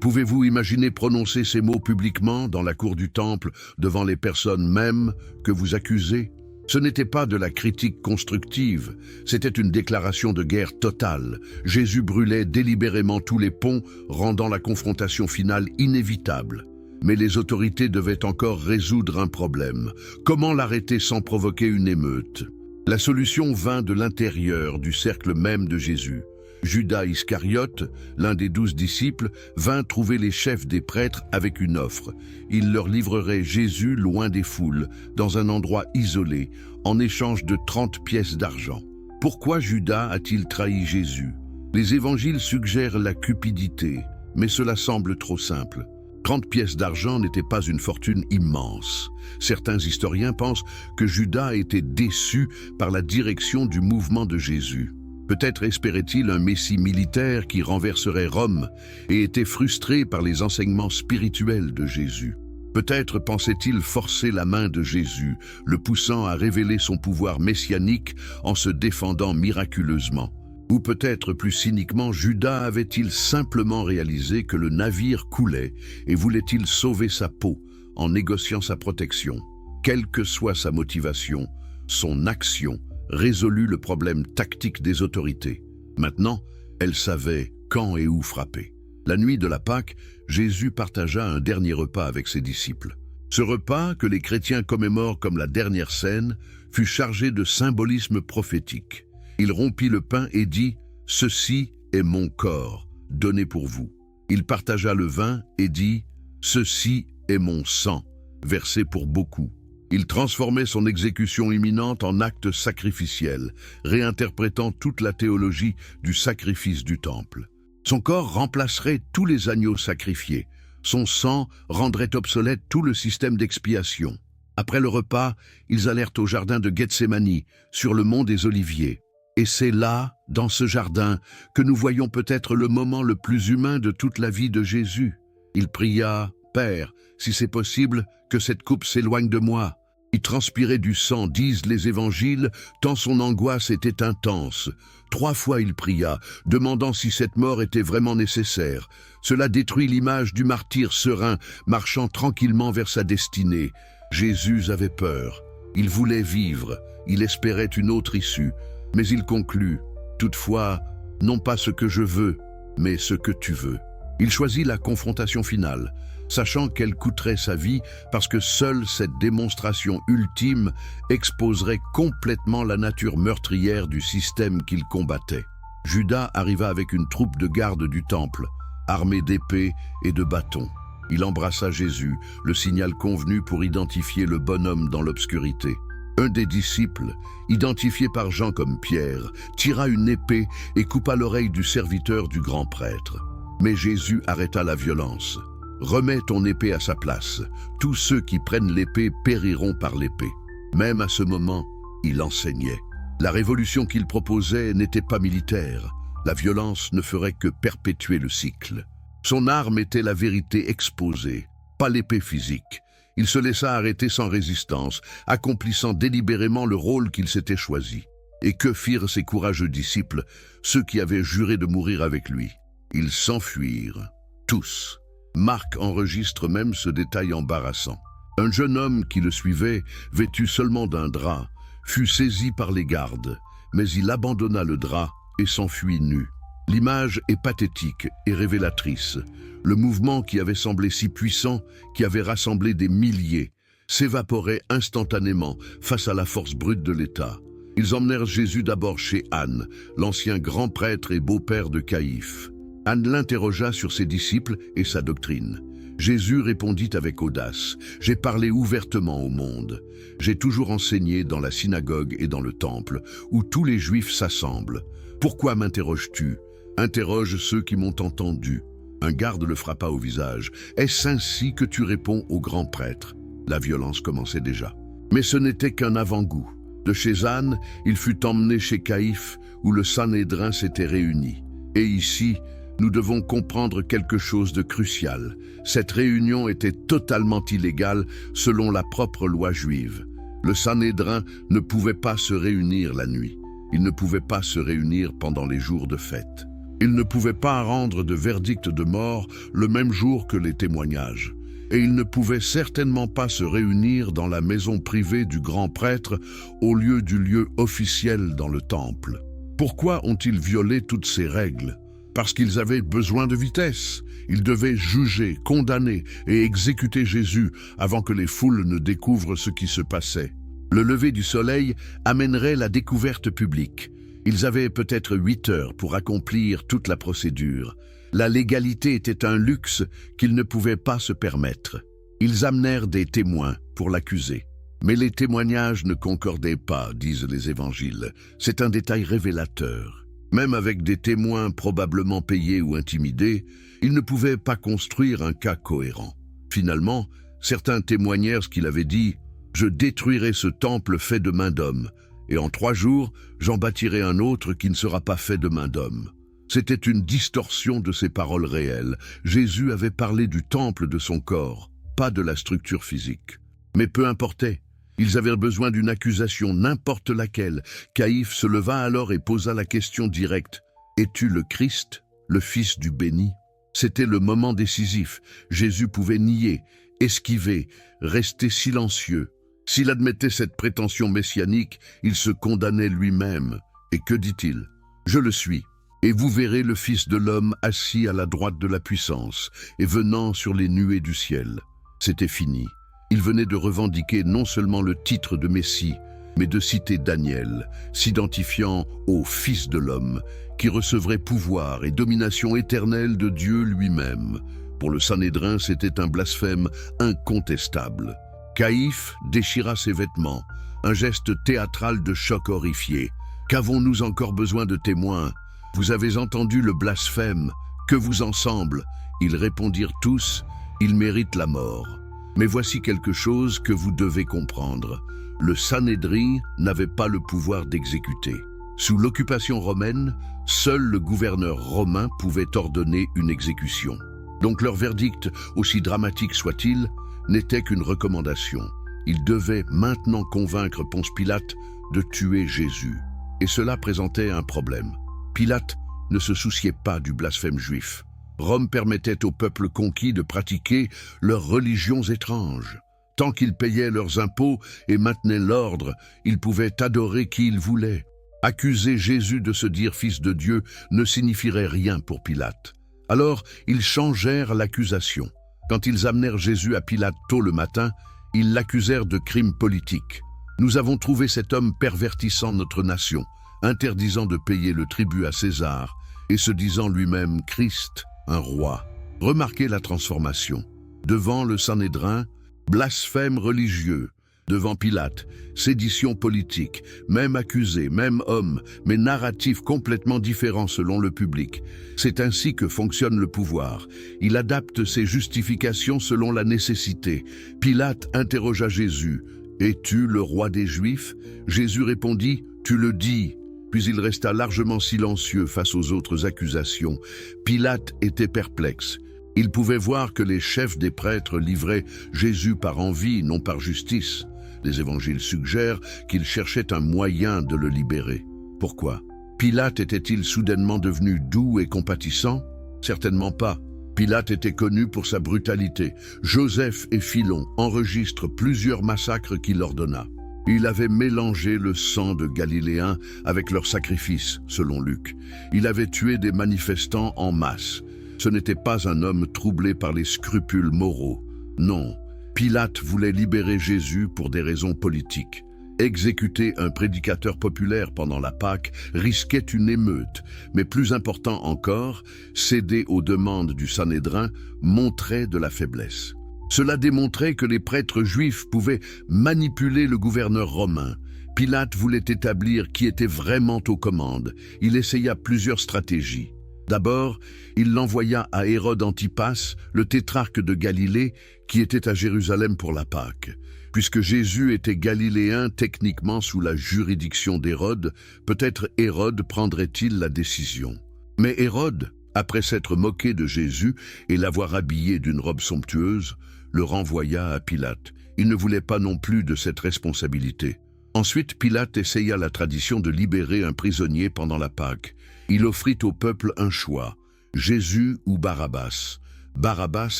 Pouvez-vous imaginer prononcer ces mots publiquement dans la cour du temple devant les personnes mêmes que vous accusez? Ce n'était pas de la critique constructive, c'était une déclaration de guerre totale. Jésus brûlait délibérément tous les ponts, rendant la confrontation finale inévitable. Mais les autorités devaient encore résoudre un problème. Comment l'arrêter sans provoquer une émeute? La solution vint de l'intérieur du cercle même de Jésus. Judas Iscariote, l'un des 12 disciples, vint trouver les chefs des prêtres avec une offre. Il leur livrerait Jésus loin des foules, dans un endroit isolé, en échange de 30 pièces d'argent. Pourquoi Judas a-t-il trahi Jésus? Les évangiles suggèrent la cupidité, mais cela semble trop simple. 30 pièces d'argent n'était pas une fortune immense. Certains historiens pensent que Judas était déçu par la direction du mouvement de Jésus. Peut-être espérait-il un messie militaire qui renverserait Rome et était frustré par les enseignements spirituels de Jésus. Peut-être pensait-il forcer la main de Jésus, le poussant à révéler son pouvoir messianique en se défendant miraculeusement. Ou peut-être plus cyniquement, Judas avait-il simplement réalisé que le navire coulait et voulait-il sauver sa peau en négociant sa protection? Quelle que soit sa motivation, son action résolut le problème tactique des autorités. Maintenant, elle savait quand et où frapper. La nuit de la Pâque, Jésus partagea un dernier repas avec ses disciples. Ce repas, que les chrétiens commémorent comme la dernière scène, fut chargé de symbolisme prophétique. Il rompit le pain et dit « Ceci est mon corps, donné pour vous. » Il partagea le vin et dit « Ceci est mon sang, versé pour beaucoup. » Il transformait son exécution imminente en acte sacrificiel, réinterprétant toute la théologie du sacrifice du temple. Son corps remplacerait tous les agneaux sacrifiés. Son sang rendrait obsolète tout le système d'expiation. Après le repas, ils allèrent au jardin de Gethsémani, sur le mont des Oliviers. Et c'est là, dans ce jardin, que nous voyons peut-être le moment le plus humain de toute la vie de Jésus. Il pria « Père, si c'est possible, que cette coupe s'éloigne de moi. » Il transpirait du sang, disent les évangiles, tant son angoisse était intense. 3 fois il pria, demandant si cette mort était vraiment nécessaire. Cela détruit l'image du martyr serein, marchant tranquillement vers sa destinée. Jésus avait peur. Il voulait vivre. Il espérait une autre issue. Mais il conclut, toutefois, non pas ce que je veux, mais ce que tu veux. Il choisit la confrontation finale, sachant qu'elle coûterait sa vie parce que seule cette démonstration ultime exposerait complètement la nature meurtrière du système qu'il combattait. Judas arriva avec une troupe de gardes du temple, armés d'épées et de bâtons. Il embrassa Jésus, le signal convenu pour identifier le bonhomme dans l'obscurité. Un des disciples, identifié par Jean comme Pierre, tira une épée et coupa l'oreille du serviteur du grand prêtre. Mais Jésus arrêta la violence. « Remets ton épée à sa place. Tous ceux qui prennent l'épée périront par l'épée. » Même à ce moment, il enseignait. La révolution qu'il proposait n'était pas militaire. La violence ne ferait que perpétuer le cycle. Son arme était la vérité exposée, pas l'épée physique. Il se laissa arrêter sans résistance, accomplissant délibérément le rôle qu'il s'était choisi. Et que firent ses courageux disciples, ceux qui avaient juré de mourir avec lui? Ils s'enfuirent, tous. Marc enregistre même ce détail embarrassant. Un jeune homme qui le suivait, vêtu seulement d'un drap, fut saisi par les gardes, mais il abandonna le drap et s'enfuit nu. L'image est pathétique et révélatrice. Le mouvement qui avait semblé si puissant, qui avait rassemblé des milliers, s'évaporait instantanément face à la force brute de l'État. Ils emmenèrent Jésus d'abord chez Anne, l'ancien grand prêtre et beau-père de Caïphe. Anne l'interrogea sur ses disciples et sa doctrine. Jésus répondit avec audace, « J'ai parlé ouvertement au monde. J'ai toujours enseigné dans la synagogue et dans le temple, où tous les Juifs s'assemblent. Pourquoi m'interroges-tu? Interroge ceux qui m'ont entendu. » Un garde le frappa au visage. « Est-ce ainsi que tu réponds au grand prêtre ?» La violence commençait déjà. Mais ce n'était qu'un avant-goût. De chez Anne, il fut emmené chez Caïphe, où le Sanhédrin s'était réuni. Et ici, nous devons comprendre quelque chose de crucial. Cette réunion était totalement illégale selon la propre loi juive. Le Sanhédrin ne pouvait pas se réunir la nuit. Il ne pouvait pas se réunir pendant les jours de fête. Il ne pouvait pas rendre de verdict de mort le même jour que les témoignages. Et il ne pouvait certainement pas se réunir dans la maison privée du grand prêtre au lieu du lieu officiel dans le temple. Pourquoi ont-ils violé toutes ces règles? Parce qu'ils avaient besoin de vitesse. Ils devaient juger, condamner et exécuter Jésus avant que les foules ne découvrent ce qui se passait. Le lever du soleil amènerait la découverte publique. Ils avaient peut-être 8 heures pour accomplir toute la procédure. La légalité était un luxe qu'ils ne pouvaient pas se permettre. Ils amenèrent des témoins pour l'accuser. Mais les témoignages ne concordaient pas, disent les évangiles. C'est un détail révélateur. Même avec des témoins probablement payés ou intimidés, ils ne pouvaient pas construire un cas cohérent. Finalement, certains témoignèrent ce qu'il avait dit « Je détruirai ce temple fait de main d'homme, et en 3 jours, j'en bâtirai un autre qui ne sera pas fait de main d'homme. » C'était une distorsion de ses paroles réelles. Jésus avait parlé du temple de son corps, pas de la structure physique. Mais peu importait. Ils avaient besoin d'une accusation, n'importe laquelle. Caïphe se leva alors et posa la question directe. « Es-tu le Christ, le Fils du béni ?» C'était le moment décisif. Jésus pouvait nier, esquiver, rester silencieux. S'il admettait cette prétention messianique, il se condamnait lui-même. Et que dit-il? « Je le suis. Et vous verrez le Fils de l'homme assis à la droite de la puissance et venant sur les nuées du ciel. » C'était fini. Il venait de revendiquer non seulement le titre de Messie, mais de citer Daniel, s'identifiant au Fils de l'homme, qui recevrait pouvoir et domination éternelle de Dieu lui-même. Pour le Sanhédrin, c'était un blasphème incontestable. Caïphe déchira ses vêtements, un geste théâtral de choc horrifié. « Qu'avons-nous encore besoin de témoins ? Vous avez entendu le blasphème, que vous en semble ?» Ils répondirent tous, « Il mérite la mort. » Mais voici quelque chose que vous devez comprendre. Le Sanhédrin n'avait pas le pouvoir d'exécuter. Sous l'occupation romaine, seul le gouverneur romain pouvait ordonner une exécution. Donc leur verdict, aussi dramatique soit-il, n'était qu'une recommandation. Ils devaient maintenant convaincre Ponce Pilate de tuer Jésus. Et cela présentait un problème. Pilate ne se souciait pas du blasphème juif. Rome permettait au peuple conquis de pratiquer leurs religions étranges. Tant qu'ils payaient leurs impôts et maintenaient l'ordre, ils pouvaient adorer qui ils voulaient. Accuser Jésus de se dire fils de Dieu ne signifierait rien pour Pilate. Alors, ils changèrent l'accusation. Quand ils amenèrent Jésus à Pilate tôt le matin, ils l'accusèrent de crimes politiques. « Nous avons trouvé cet homme pervertissant notre nation, interdisant de payer le tribut à César et se disant lui-même Christ, un roi. » Remarquez la transformation. Devant le Sanhédrin, blasphème religieux. Devant Pilate, sédition politique, même accusé, même homme, mais narratif complètement différent selon le public. C'est ainsi que fonctionne le pouvoir. Il adapte ses justifications selon la nécessité. Pilate interrogea Jésus. « Es-tu le roi des Juifs ?» Jésus répondit « Tu le dis ». Puis il resta largement silencieux face aux autres accusations. Pilate était perplexe. Il pouvait voir que les chefs des prêtres livraient Jésus par envie, non par justice. Les évangiles suggèrent qu'il cherchait un moyen de le libérer. Pourquoi? Pilate était-il soudainement devenu doux et compatissant? Certainement pas. Pilate était connu pour sa brutalité. Joseph et Philon enregistrent plusieurs massacres qu'il ordonna. Il avait mélangé le sang de Galiléens avec leurs sacrifices, selon Luc. Il avait tué des manifestants en masse. Ce n'était pas un homme troublé par les scrupules moraux. Non, Pilate voulait libérer Jésus pour des raisons politiques. Exécuter un prédicateur populaire pendant la Pâque risquait une émeute, mais plus important encore, céder aux demandes du Sanhédrin montrait de la faiblesse. Cela démontrait que les prêtres juifs pouvaient manipuler le gouverneur romain. Pilate voulait établir qui était vraiment aux commandes. Il essaya plusieurs stratégies. D'abord, il l'envoya à Hérode Antipas, le tétrarque de Galilée, qui était à Jérusalem pour la Pâque. Puisque Jésus était galiléen techniquement sous la juridiction d'Hérode, peut-être Hérode prendrait-il la décision. Mais Hérode, après s'être moqué de Jésus et l'avoir habillé d'une robe somptueuse, le renvoya à Pilate. Il ne voulait pas non plus de cette responsabilité. Ensuite, Pilate essaya la tradition de libérer un prisonnier pendant la Pâque. Il offrit au peuple un choix, Jésus ou Barabbas. Barabbas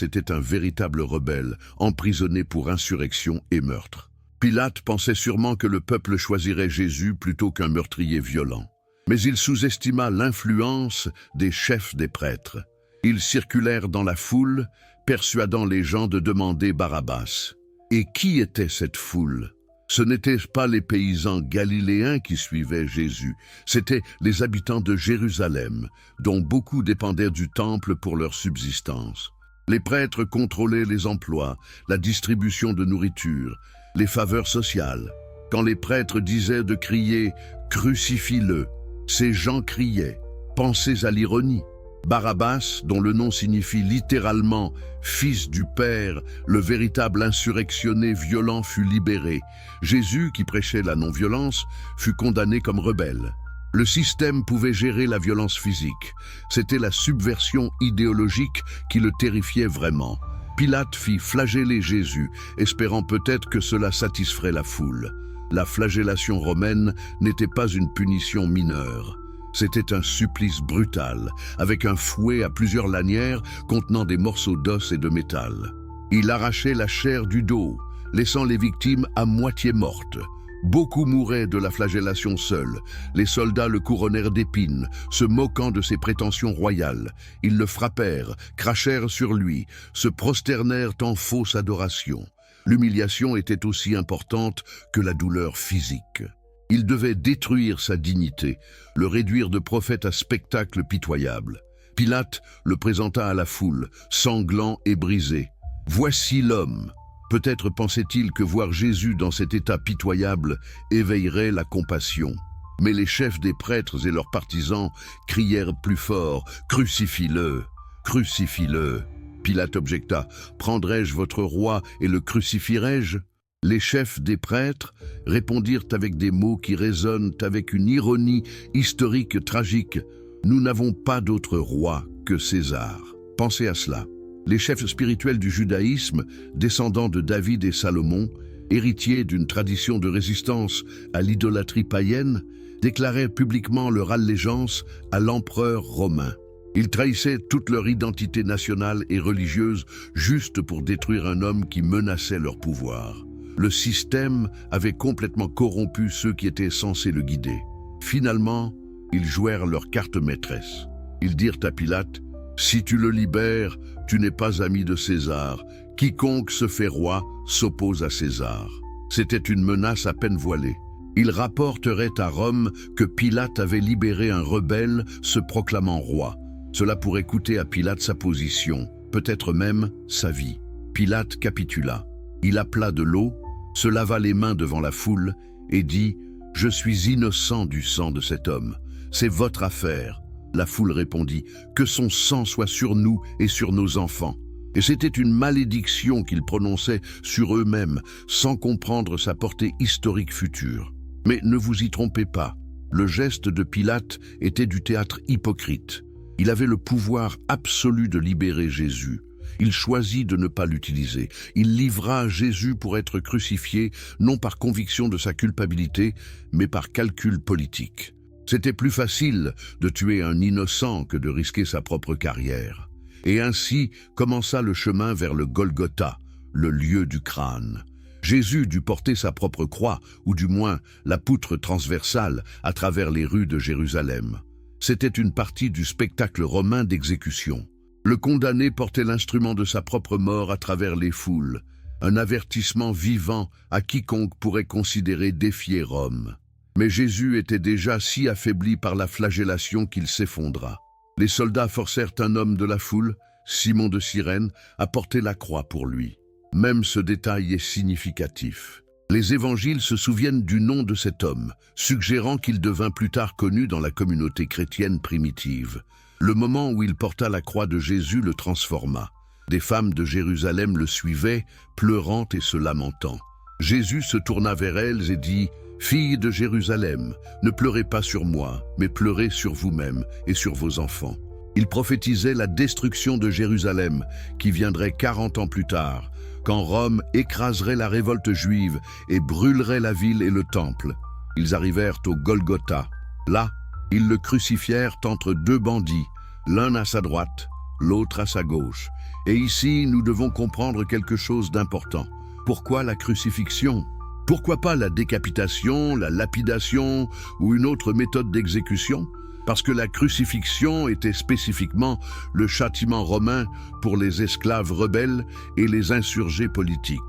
était un véritable rebelle, emprisonné pour insurrection et meurtre. Pilate pensait sûrement que le peuple choisirait Jésus plutôt qu'un meurtrier violent. Mais il sous-estima l'influence des chefs des prêtres. Ils circulèrent dans la foule, persuadant les gens de demander Barabbas. Et qui était cette foule ? Ce n'étaient pas les paysans galiléens qui suivaient Jésus, c'étaient les habitants de Jérusalem, dont beaucoup dépendaient du temple pour leur subsistance. Les prêtres contrôlaient les emplois, la distribution de nourriture, les faveurs sociales. Quand les prêtres disaient de crier « Crucifie-le », ces gens criaient. Pensez à l'ironie. Barabbas, dont le nom signifie littéralement « fils du Père », le véritable insurrectionné violent fut libéré. Jésus, qui prêchait la non-violence, fut condamné comme rebelle. Le système pouvait gérer la violence physique. C'était la subversion idéologique qui le terrifiait vraiment. Pilate fit flageller Jésus, espérant peut-être que cela satisferait la foule. La flagellation romaine n'était pas une punition mineure. C'était un supplice brutal, avec un fouet à plusieurs lanières contenant des morceaux d'os et de métal. Il arrachait la chair du dos, laissant les victimes à moitié mortes. Beaucoup mouraient de la flagellation seule. Les soldats le couronnèrent d'épines, se moquant de ses prétentions royales. Ils le frappèrent, crachèrent sur lui, se prosternèrent en fausse adoration. L'humiliation était aussi importante que la douleur physique. Il devait détruire sa dignité, le réduire de prophète à spectacle pitoyable. Pilate le présenta à la foule, sanglant et brisé. « Voici l'homme !» Peut-être pensait-il que voir Jésus dans cet état pitoyable éveillerait la compassion. Mais les chefs des prêtres et leurs partisans crièrent plus fort « Crucifie-le ! Crucifie-le » Pilate objecta « Prendrai-je votre roi et le crucifierai-je » Les chefs des prêtres répondirent avec des mots qui résonnent avec une ironie historique tragique. « Nous n'avons pas d'autre roi que César. » Pensez à cela. Les chefs spirituels du judaïsme, descendants de David et Salomon, héritiers d'une tradition de résistance à l'idolâtrie païenne, déclaraient publiquement leur allégeance à l'empereur romain. Ils trahissaient toute leur identité nationale et religieuse juste pour détruire un homme qui menaçait leur pouvoir. Le système avait complètement corrompu ceux qui étaient censés le guider. Finalement, ils jouèrent leur carte maîtresse. Ils dirent à Pilate « Si tu le libères, tu n'es pas ami de César. Quiconque se fait roi s'oppose à César. » C'était une menace à peine voilée. Ils rapporteraient à Rome que Pilate avait libéré un rebelle se proclamant roi. Cela pourrait coûter à Pilate sa position, peut-être même sa vie. Pilate capitula. Il appela de l'eau, se lava les mains devant la foule et dit « Je suis innocent du sang de cet homme. C'est votre affaire. » La foule répondit « Que son sang soit sur nous et sur nos enfants. » Et c'était une malédiction qu'ils prononçaient sur eux-mêmes, sans comprendre sa portée historique future. Mais ne vous y trompez pas, le geste de Pilate était du théâtre hypocrite. Il avait le pouvoir absolu de libérer Jésus. Il choisit de ne pas l'utiliser. Il livra Jésus pour être crucifié, non par conviction de sa culpabilité, mais par calcul politique. C'était plus facile de tuer un innocent que de risquer sa propre carrière. Et ainsi commença le chemin vers le Golgotha, le lieu du crâne. Jésus dut porter sa propre croix, ou du moins la poutre transversale, à travers les rues de Jérusalem. C'était une partie du spectacle romain d'exécution. Le condamné portait l'instrument de sa propre mort à travers les foules. un avertissement vivant à quiconque pourrait considérer défier Rome. Mais Jésus était déjà si affaibli par la flagellation qu'il s'effondra. Les soldats forcèrent un homme de la foule, Simon de Cyrène, à porter la croix pour lui. Même ce détail est significatif. Les évangiles se souviennent du nom de cet homme, suggérant qu'il devint plus tard connu dans la communauté chrétienne primitive. Le moment où il porta la croix de Jésus le transforma. Des femmes de Jérusalem le suivaient, pleurant et se lamentant. Jésus se tourna vers elles et dit « Filles de Jérusalem, ne pleurez pas sur moi, mais pleurez sur vous-même et sur vos enfants. » Il prophétisait la destruction de Jérusalem, qui viendrait 40 ans plus tard, quand Rome écraserait la révolte juive et brûlerait la ville et le temple. Ils arrivèrent au Golgotha. Là, ils le crucifièrent entre deux bandits, l'un à sa droite, l'autre à sa gauche. Et ici, nous devons comprendre quelque chose d'important. Pourquoi la crucifixion? Pourquoi pas la décapitation, la lapidation ou une autre méthode d'exécution? Parce que la crucifixion était spécifiquement le châtiment romain pour les esclaves rebelles et les insurgés politiques.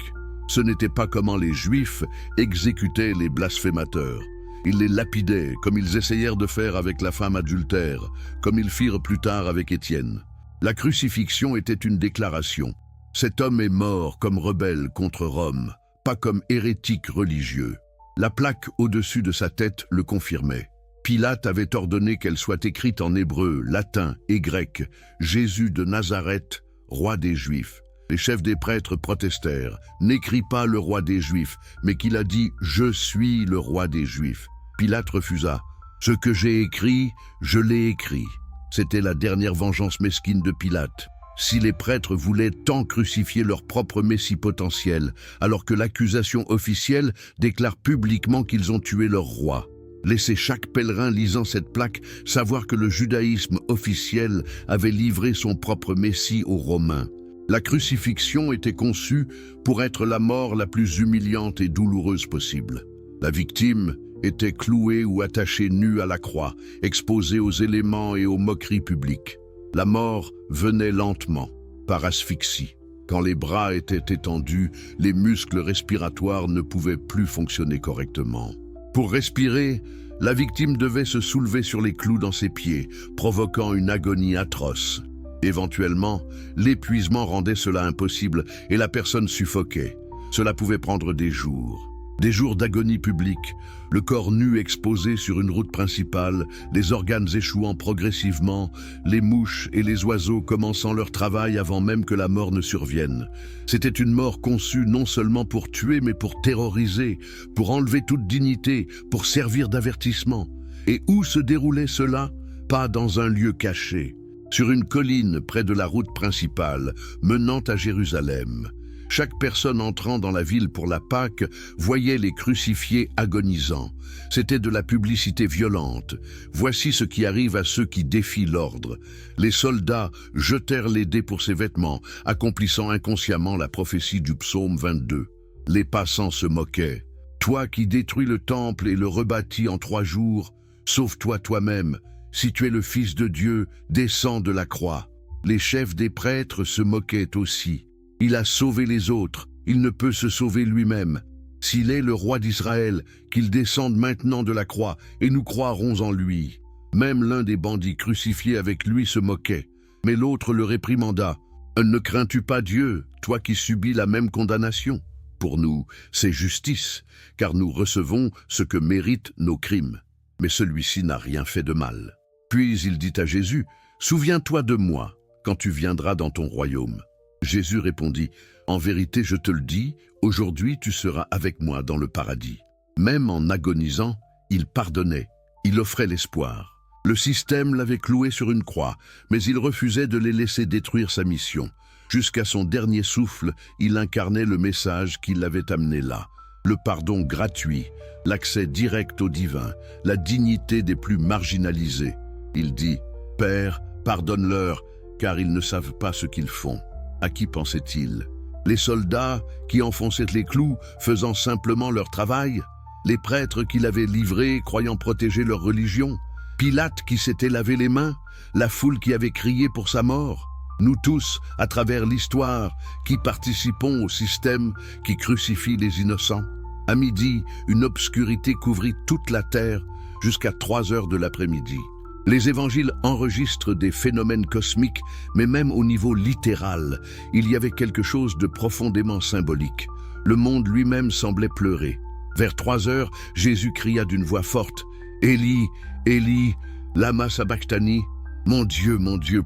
Ce n'était pas comment les Juifs exécutaient les blasphémateurs. Ils les lapidaient, comme ils essayèrent de faire avec la femme adultère, comme ils firent plus tard avec Étienne. La crucifixion était une déclaration. Cet homme est mort comme rebelle contre Rome, pas comme hérétique religieux. La plaque au-dessus de sa tête le confirmait. Pilate avait ordonné qu'elle soit écrite en hébreu, latin et grec, « Jésus de Nazareth, roi des Juifs ». Les chefs des prêtres protestèrent, « N'écris pas le roi des Juifs, mais qu'il a dit « Je suis le roi des Juifs ». Pilate refusa, « Ce que j'ai écrit, je l'ai écrit ». C'était la dernière vengeance mesquine de Pilate. Si les prêtres voulaient tant crucifier leur propre messie potentiel, alors que l'accusation officielle déclare publiquement qu'ils ont tué leur roi. Laissez chaque pèlerin lisant cette plaque savoir que le judaïsme officiel avait livré son propre messie aux Romains. La crucifixion était conçue pour être la mort la plus humiliante et douloureuse possible. La victime était clouée ou attachée nue à la croix, exposée aux éléments et aux moqueries publiques. La mort venait lentement, par asphyxie. Quand les bras étaient étendus, les muscles respiratoires ne pouvaient plus fonctionner correctement. Pour respirer, la victime devait se soulever sur les clous dans ses pieds, provoquant une agonie atroce. Éventuellement, l'épuisement rendait cela impossible et la personne suffoquait. Cela pouvait prendre des jours d'agonie publique, le corps nu exposé sur une route principale, les organes échouant progressivement, les mouches et les oiseaux commençant leur travail avant même que la mort ne survienne. C'était une mort conçue non seulement pour tuer, mais pour terroriser, pour enlever toute dignité, pour servir d'avertissement. Et où se déroulait cela? Pas dans un lieu caché, sur une colline près de la route principale, menant à Jérusalem. Chaque personne entrant dans la ville pour la Pâque voyait les crucifiés agonisants. C'était de la publicité violente. Voici ce qui arrive à ceux qui défient l'ordre. Les soldats jetèrent les dés pour ses vêtements, accomplissant inconsciemment la prophétie du psaume 22. Les passants se moquaient. « Toi qui détruis le temple et le rebâtis en 3 jours, sauve-toi toi-même. Si tu es le Fils de Dieu, descends de la croix. » Les chefs des prêtres se moquaient aussi. Il a sauvé les autres, il ne peut se sauver lui-même. S'il est le roi d'Israël, qu'il descende maintenant de la croix, et nous croirons en lui. Même l'un des bandits crucifiés avec lui se moquait, mais l'autre le réprimanda. « Ne crains-tu pas Dieu, toi qui subis la même condamnation? Pour nous, c'est justice, car nous recevons ce que méritent nos crimes. » Mais celui-ci n'a rien fait de mal. Puis il dit à Jésus, « Souviens-toi de moi, quand tu viendras dans ton royaume. » Jésus répondit, « En vérité, je te le dis, aujourd'hui tu seras avec moi dans le paradis. » Même en agonisant, il pardonnait, il offrait l'espoir. Le système l'avait cloué sur une croix, mais il refusait de les laisser détruire sa mission. Jusqu'à son dernier souffle, il incarnait le message qui l'avait amené là. Le pardon gratuit, l'accès direct au divin, la dignité des plus marginalisés. Il dit, « Père, pardonne-leur, car ils ne savent pas ce qu'ils font. » À qui pensait-il? Les soldats qui enfonçaient les clous, faisant simplement leur travail? Les prêtres qui l'avaient livré, croyant protéger leur religion? Pilate qui s'était lavé les mains? La foule qui avait crié pour sa mort? Nous tous, à travers l'histoire, qui participons au système qui crucifie les innocents. À midi, une obscurité couvrit toute la terre jusqu'à 3 heures de l'après-midi. Les évangiles enregistrent des phénomènes cosmiques, mais même au niveau littéral, il y avait quelque chose de profondément symbolique. Le monde lui-même semblait pleurer. Vers 3 heures, Jésus cria d'une voix forte, « Élie, Élie, lama sabachthani » ? Mon Dieu,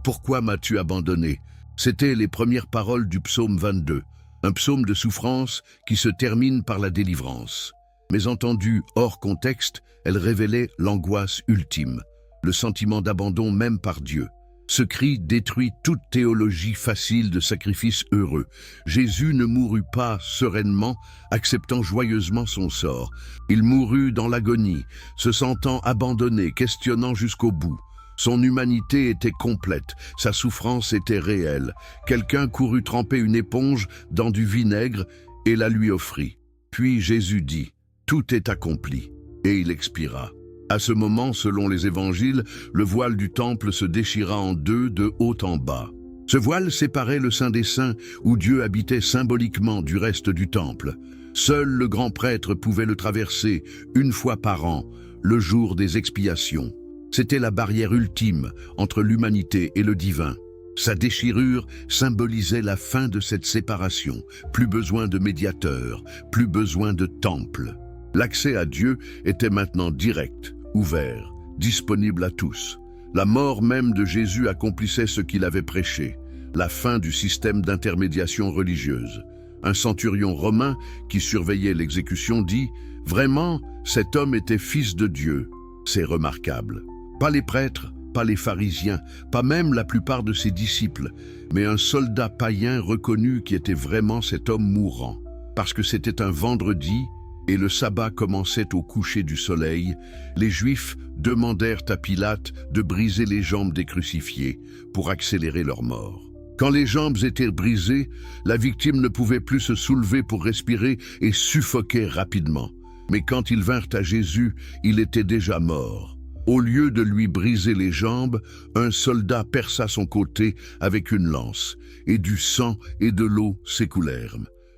pourquoi m'as-tu abandonné » C'étaient les premières paroles du psaume 22, un psaume de souffrance qui se termine par la délivrance. Mais entendue hors contexte, elle révélait l'angoisse ultime, le sentiment d'abandon même par Dieu. Ce cri détruit toute théologie facile de sacrifice heureux. Jésus ne mourut pas sereinement, acceptant joyeusement son sort. Il mourut dans l'agonie, se sentant abandonné, questionnant jusqu'au bout. Son humanité était complète, sa souffrance était réelle. Quelqu'un courut tremper une éponge dans du vinaigre et la lui offrit. Puis Jésus dit, « Tout est accompli » et il expira. À ce moment, selon les évangiles, le voile du temple se déchira en deux de haut en bas. Ce voile séparait le Saint des Saints, où Dieu habitait symboliquement du reste du temple. Seul le grand prêtre pouvait le traverser une fois par an, le jour des expiations. C'était la barrière ultime entre l'humanité et le divin. Sa déchirure symbolisait la fin de cette séparation. Plus besoin de médiateur, plus besoin de temple. L'accès à Dieu était maintenant direct, ouvert, disponible à tous. La mort même de Jésus accomplissait ce qu'il avait prêché, la fin du système d'intermédiation religieuse. Un centurion romain qui surveillait l'exécution dit « Vraiment, cet homme était fils de Dieu ». C'est remarquable. Pas les prêtres, pas les pharisiens, pas même la plupart de ses disciples, mais un soldat païen reconnu qui était vraiment cet homme mourant. Parce que c'était un vendredi et le sabbat commençait au coucher du soleil, les Juifs demandèrent à Pilate de briser les jambes des crucifiés pour accélérer leur mort. Quand les jambes étaient brisées, la victime ne pouvait plus se soulever pour respirer et suffoquait rapidement. Mais quand ils vinrent à Jésus, il était déjà mort. Au lieu de lui briser les jambes, un soldat perça son côté avec une lance, et du sang et de l'eau s'écoulèrent.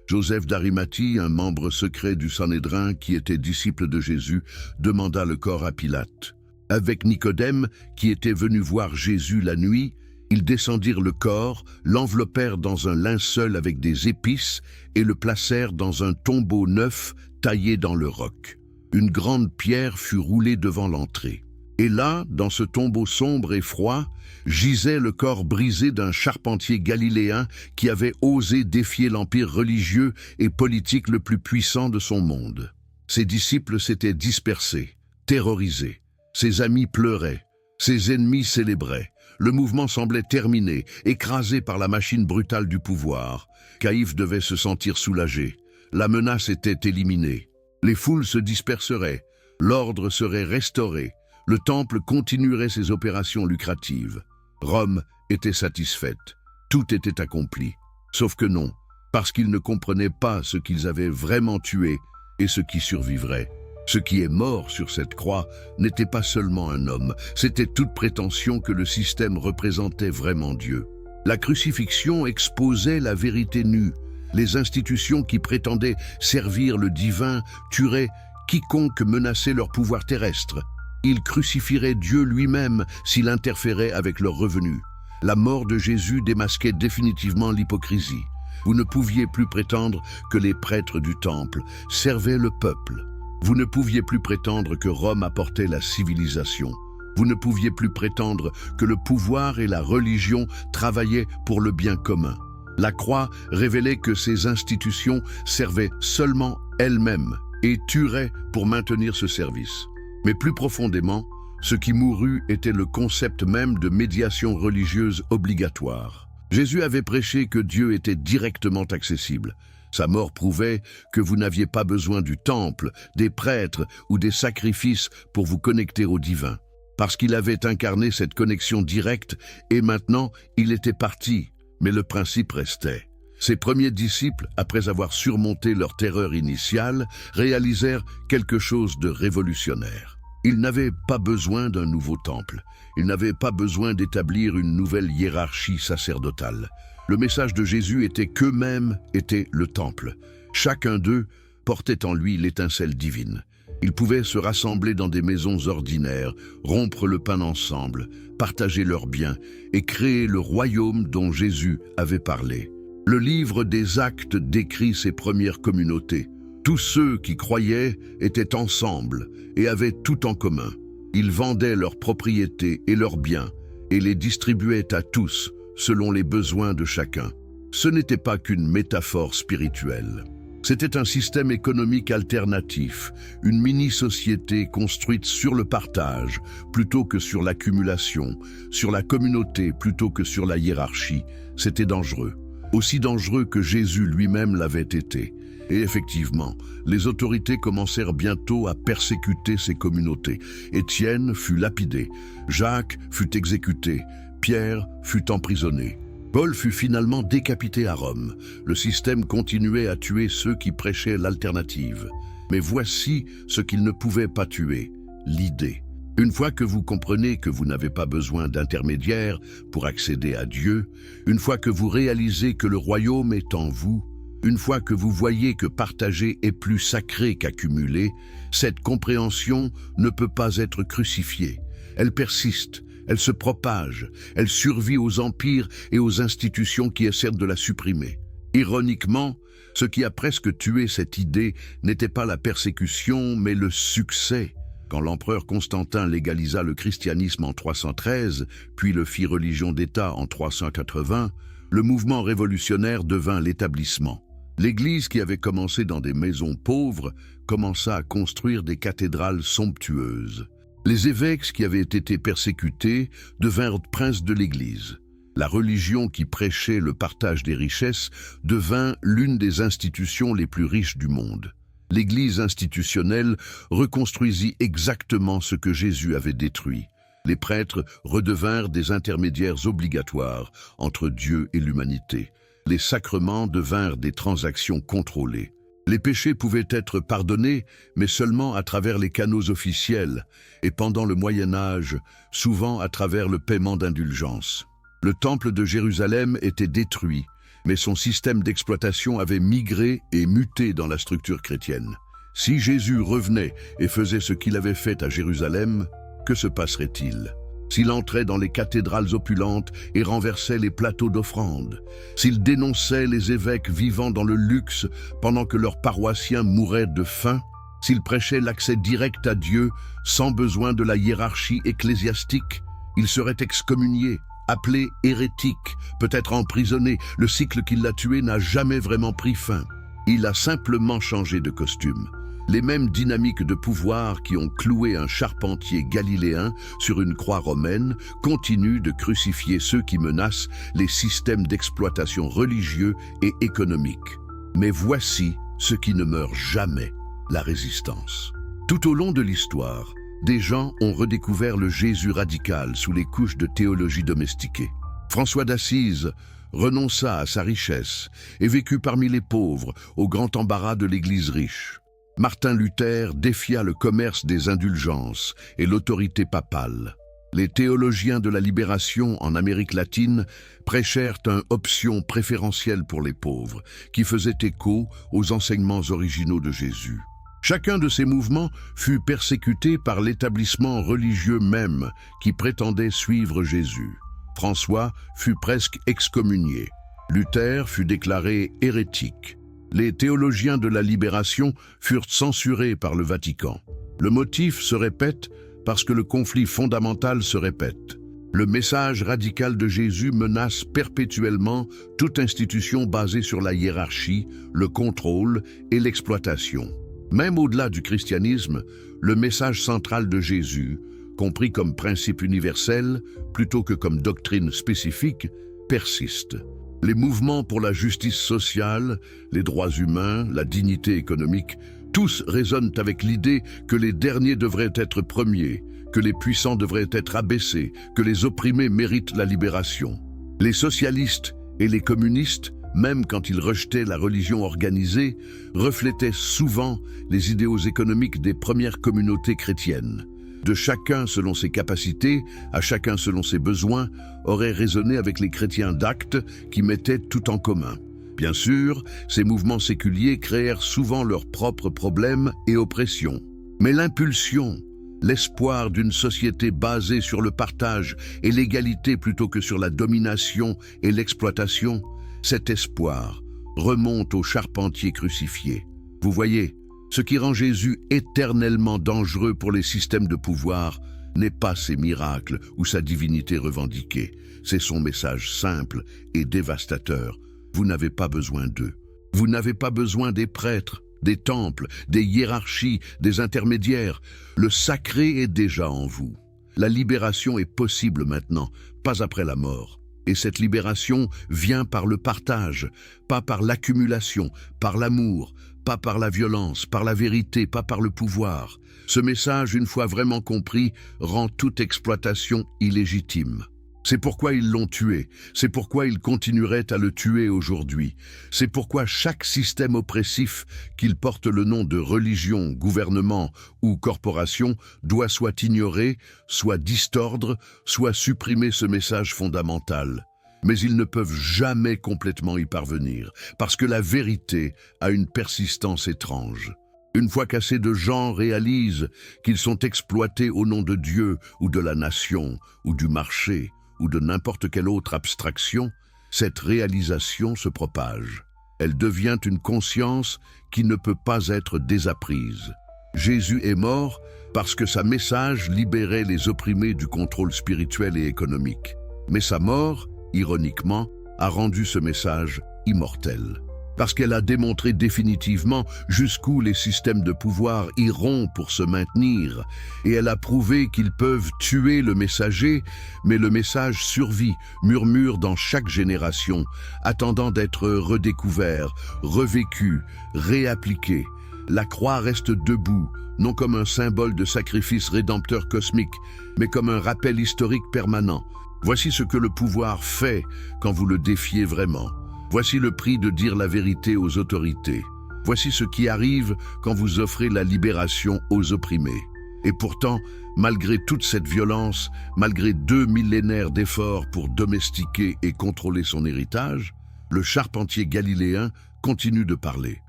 Joseph d'Arimathie, un membre secret du Sanhédrin qui était disciple de Jésus, demanda le corps à Pilate. Avec Nicodème, qui était venu voir Jésus la nuit, ils descendirent le corps, l'enveloppèrent dans un linceul avec des épices et le placèrent dans un tombeau neuf taillé dans le roc. Une grande pierre fut roulée devant l'entrée. Et là, dans ce tombeau sombre et froid, gisait le corps brisé d'un charpentier galiléen qui avait osé défier l'empire religieux et politique le plus puissant de son monde. Ses disciples s'étaient dispersés, terrorisés. Ses amis pleuraient, ses ennemis célébraient. Le mouvement semblait terminé, écrasé par la machine brutale du pouvoir. Caïphe devait se sentir soulagé. La menace était éliminée. Les foules se disperseraient, l'ordre serait restauré. Le temple continuerait ses opérations lucratives. Rome était satisfaite. Tout était accompli. Sauf que non, parce qu'ils ne comprenaient pas ce qu'ils avaient vraiment tué et ce qui survivrait. Ce qui est mort sur cette croix n'était pas seulement un homme, c'était toute prétention que le système représentait vraiment Dieu. La crucifixion exposait la vérité nue. Les institutions qui prétendaient servir le divin tueraient quiconque menaçait leur pouvoir terrestre. Ils crucifieraient Dieu lui-même s'il interférait avec leurs revenus. La mort de Jésus démasquait définitivement l'hypocrisie. Vous ne pouviez plus prétendre que les prêtres du temple servaient le peuple. Vous ne pouviez plus prétendre que Rome apportait la civilisation. Vous ne pouviez plus prétendre que le pouvoir et la religion travaillaient pour le bien commun. La croix révélait que ces institutions servaient seulement elles-mêmes et tueraient pour maintenir ce service. Mais plus profondément, ce qui mourut était le concept même de médiation religieuse obligatoire. Jésus avait prêché que Dieu était directement accessible. Sa mort prouvait que vous n'aviez pas besoin du temple, des prêtres ou des sacrifices pour vous connecter au divin. Parce qu'il avait incarné cette connexion directe et maintenant il était parti, mais le principe restait. Ses premiers disciples, après avoir surmonté leur terreur initiale, réalisèrent quelque chose de révolutionnaire. Ils n'avaient pas besoin d'un nouveau temple. Ils n'avaient pas besoin d'établir une nouvelle hiérarchie sacerdotale. Le message de Jésus était qu'eux-mêmes étaient le temple. Chacun d'eux portait en lui l'étincelle divine. Ils pouvaient se rassembler dans des maisons ordinaires, rompre le pain ensemble, partager leurs biens et créer le royaume dont Jésus avait parlé. Le livre des Actes décrit ces premières communautés. Tous ceux qui croyaient étaient ensemble et avaient tout en commun. Ils vendaient leurs propriétés et leurs biens et les distribuaient à tous selon les besoins de chacun. Ce n'était pas qu'une métaphore spirituelle. C'était un système économique alternatif, une mini-société construite sur le partage plutôt que sur l'accumulation, sur la communauté plutôt que sur la hiérarchie. C'était dangereux, aussi dangereux que Jésus lui-même l'avait été. Et effectivement, les autorités commencèrent bientôt à persécuter ces communautés. Étienne fut lapidé, Jacques fut exécuté, Pierre fut emprisonné. Paul fut finalement décapité à Rome. Le système continuait à tuer ceux qui prêchaient l'alternative. Mais voici ce qu'il ne pouvait pas tuer, l'idée. Une fois que vous comprenez que vous n'avez pas besoin d'intermédiaire pour accéder à Dieu, une fois que vous réalisez que le royaume est en vous, une fois que vous voyez que partager est plus sacré qu'accumuler, cette compréhension ne peut pas être crucifiée. Elle persiste. Elle se propage, elle survit aux empires et aux institutions qui essaient de la supprimer. Ironiquement, ce qui a presque tué cette idée n'était pas la persécution, mais le succès. Quand l'empereur Constantin légalisa le christianisme en 313, puis le fit religion d'État en 380, le mouvement révolutionnaire devint l'établissement. L'Église, qui avait commencé dans des maisons pauvres, commença à construire des cathédrales somptueuses. Les évêques qui avaient été persécutés devinrent princes de l'Église. La religion qui prêchait le partage des richesses devint l'une des institutions les plus riches du monde. L'Église institutionnelle reconstruisit exactement ce que Jésus avait détruit. Les prêtres redevinrent des intermédiaires obligatoires entre Dieu et l'humanité. Les sacrements devinrent des transactions contrôlées. Les péchés pouvaient être pardonnés, mais seulement à travers les canaux officiels, et pendant le Moyen-Âge, souvent à travers le paiement d'indulgences. Le temple de Jérusalem était détruit, mais son système d'exploitation avait migré et muté dans la structure chrétienne. Si Jésus revenait et faisait ce qu'il avait fait à Jérusalem, que se passerait-il ? S'il entrait dans les cathédrales opulentes et renversait les plateaux d'offrandes, s'il dénonçait les évêques vivant dans le luxe pendant que leurs paroissiens mouraient de faim, s'il prêchait l'accès direct à Dieu sans besoin de la hiérarchie ecclésiastique, il serait excommunié, appelé hérétique, peut-être emprisonné. Le cycle qui l'a tué n'a jamais vraiment pris fin. Il a simplement changé de costume. Les mêmes dynamiques de pouvoir qui ont cloué un charpentier galiléen sur une croix romaine continuent de crucifier ceux qui menacent les systèmes d'exploitation religieux et économiques. Mais voici ce qui ne meurt jamais, la résistance. Tout au long de l'histoire, des gens ont redécouvert le Jésus radical sous les couches de théologie domestiquée. François d'Assise renonça à sa richesse et vécut parmi les pauvres au grand embarras de l'Église riche. Martin Luther défia le commerce des indulgences et l'autorité papale. Les théologiens de la libération en Amérique latine prêchèrent une option préférentielle pour les pauvres, qui faisait écho aux enseignements originaux de Jésus. Chacun de ces mouvements fut persécuté par l'établissement religieux même qui prétendait suivre Jésus. François fut presque excommunié. Luther fut déclaré hérétique. Les théologiens de la libération furent censurés par le Vatican. Le motif se répète parce que le conflit fondamental se répète. Le message radical de Jésus menace perpétuellement toute institution basée sur la hiérarchie, le contrôle et l'exploitation. Même au-delà du christianisme, le message central de Jésus, compris comme principe universel plutôt que comme doctrine spécifique, persiste. Les mouvements pour la justice sociale, les droits humains, la dignité économique, tous résonnent avec l'idée que les derniers devraient être premiers, que les puissants devraient être abaissés, que les opprimés méritent la libération. Les socialistes et les communistes, même quand ils rejetaient la religion organisée, reflétaient souvent les idéaux économiques des premières communautés chrétiennes. de chacun selon ses capacités, à chacun selon ses besoins, aurait résonné avec les chrétiens d'Actes qui mettaient tout en commun. Bien sûr, ces mouvements séculiers créèrent souvent leurs propres problèmes et oppressions. Mais l'impulsion, l'espoir d'une société basée sur le partage et l'égalité plutôt que sur la domination et l'exploitation, cet espoir remonte au charpentier crucifié. Vous voyez, ce qui rend Jésus éternellement dangereux pour les systèmes de pouvoir n'est pas ses miracles ou sa divinité revendiquée, c'est son message simple et dévastateur. Vous n'avez pas besoin d'eux. Vous n'avez pas besoin des prêtres, des temples, des hiérarchies, des intermédiaires. Le sacré est déjà en vous. La libération est possible maintenant, pas après la mort. Et cette libération vient par le partage, pas par l'accumulation, par l'amour, pas par la violence, par la vérité, pas par le pouvoir. Ce message, une fois vraiment compris, rend toute exploitation illégitime. C'est pourquoi ils l'ont tué, c'est pourquoi ils continueraient à le tuer aujourd'hui. C'est pourquoi chaque système oppressif, qu'il porte le nom de religion, gouvernement ou corporation, doit soit ignorer, soit distordre, soit supprimer ce message fondamental. Mais ils ne peuvent jamais complètement y parvenir, parce que la vérité a une persistance étrange. Une fois qu'assez de gens réalisent qu'ils sont exploités au nom de Dieu ou de la nation ou du marché, ou de n'importe quelle autre abstraction, cette réalisation se propage. Elle devient une conscience qui ne peut pas être désapprise. Jésus est mort parce que sa message libérait les opprimés du contrôle spirituel et économique. Mais sa mort, ironiquement, a rendu ce message immortel. Parce qu'elle a démontré définitivement jusqu'où les systèmes de pouvoir iront pour se maintenir, et elle a prouvé qu'ils peuvent tuer le messager, mais le message survit, murmure dans chaque génération, attendant d'être redécouvert, revécu, réappliqué. La croix reste debout, non comme un symbole de sacrifice rédempteur cosmique, mais comme un rappel historique permanent. Voici ce que le pouvoir fait quand vous le défiez vraiment. Voici le prix de dire la vérité aux autorités. Voici ce qui arrive quand vous offrez la libération aux opprimés. Et pourtant, malgré toute cette violence, malgré 2 millénaires d'efforts pour domestiquer et contrôler son héritage, le charpentier galiléen continue de parler.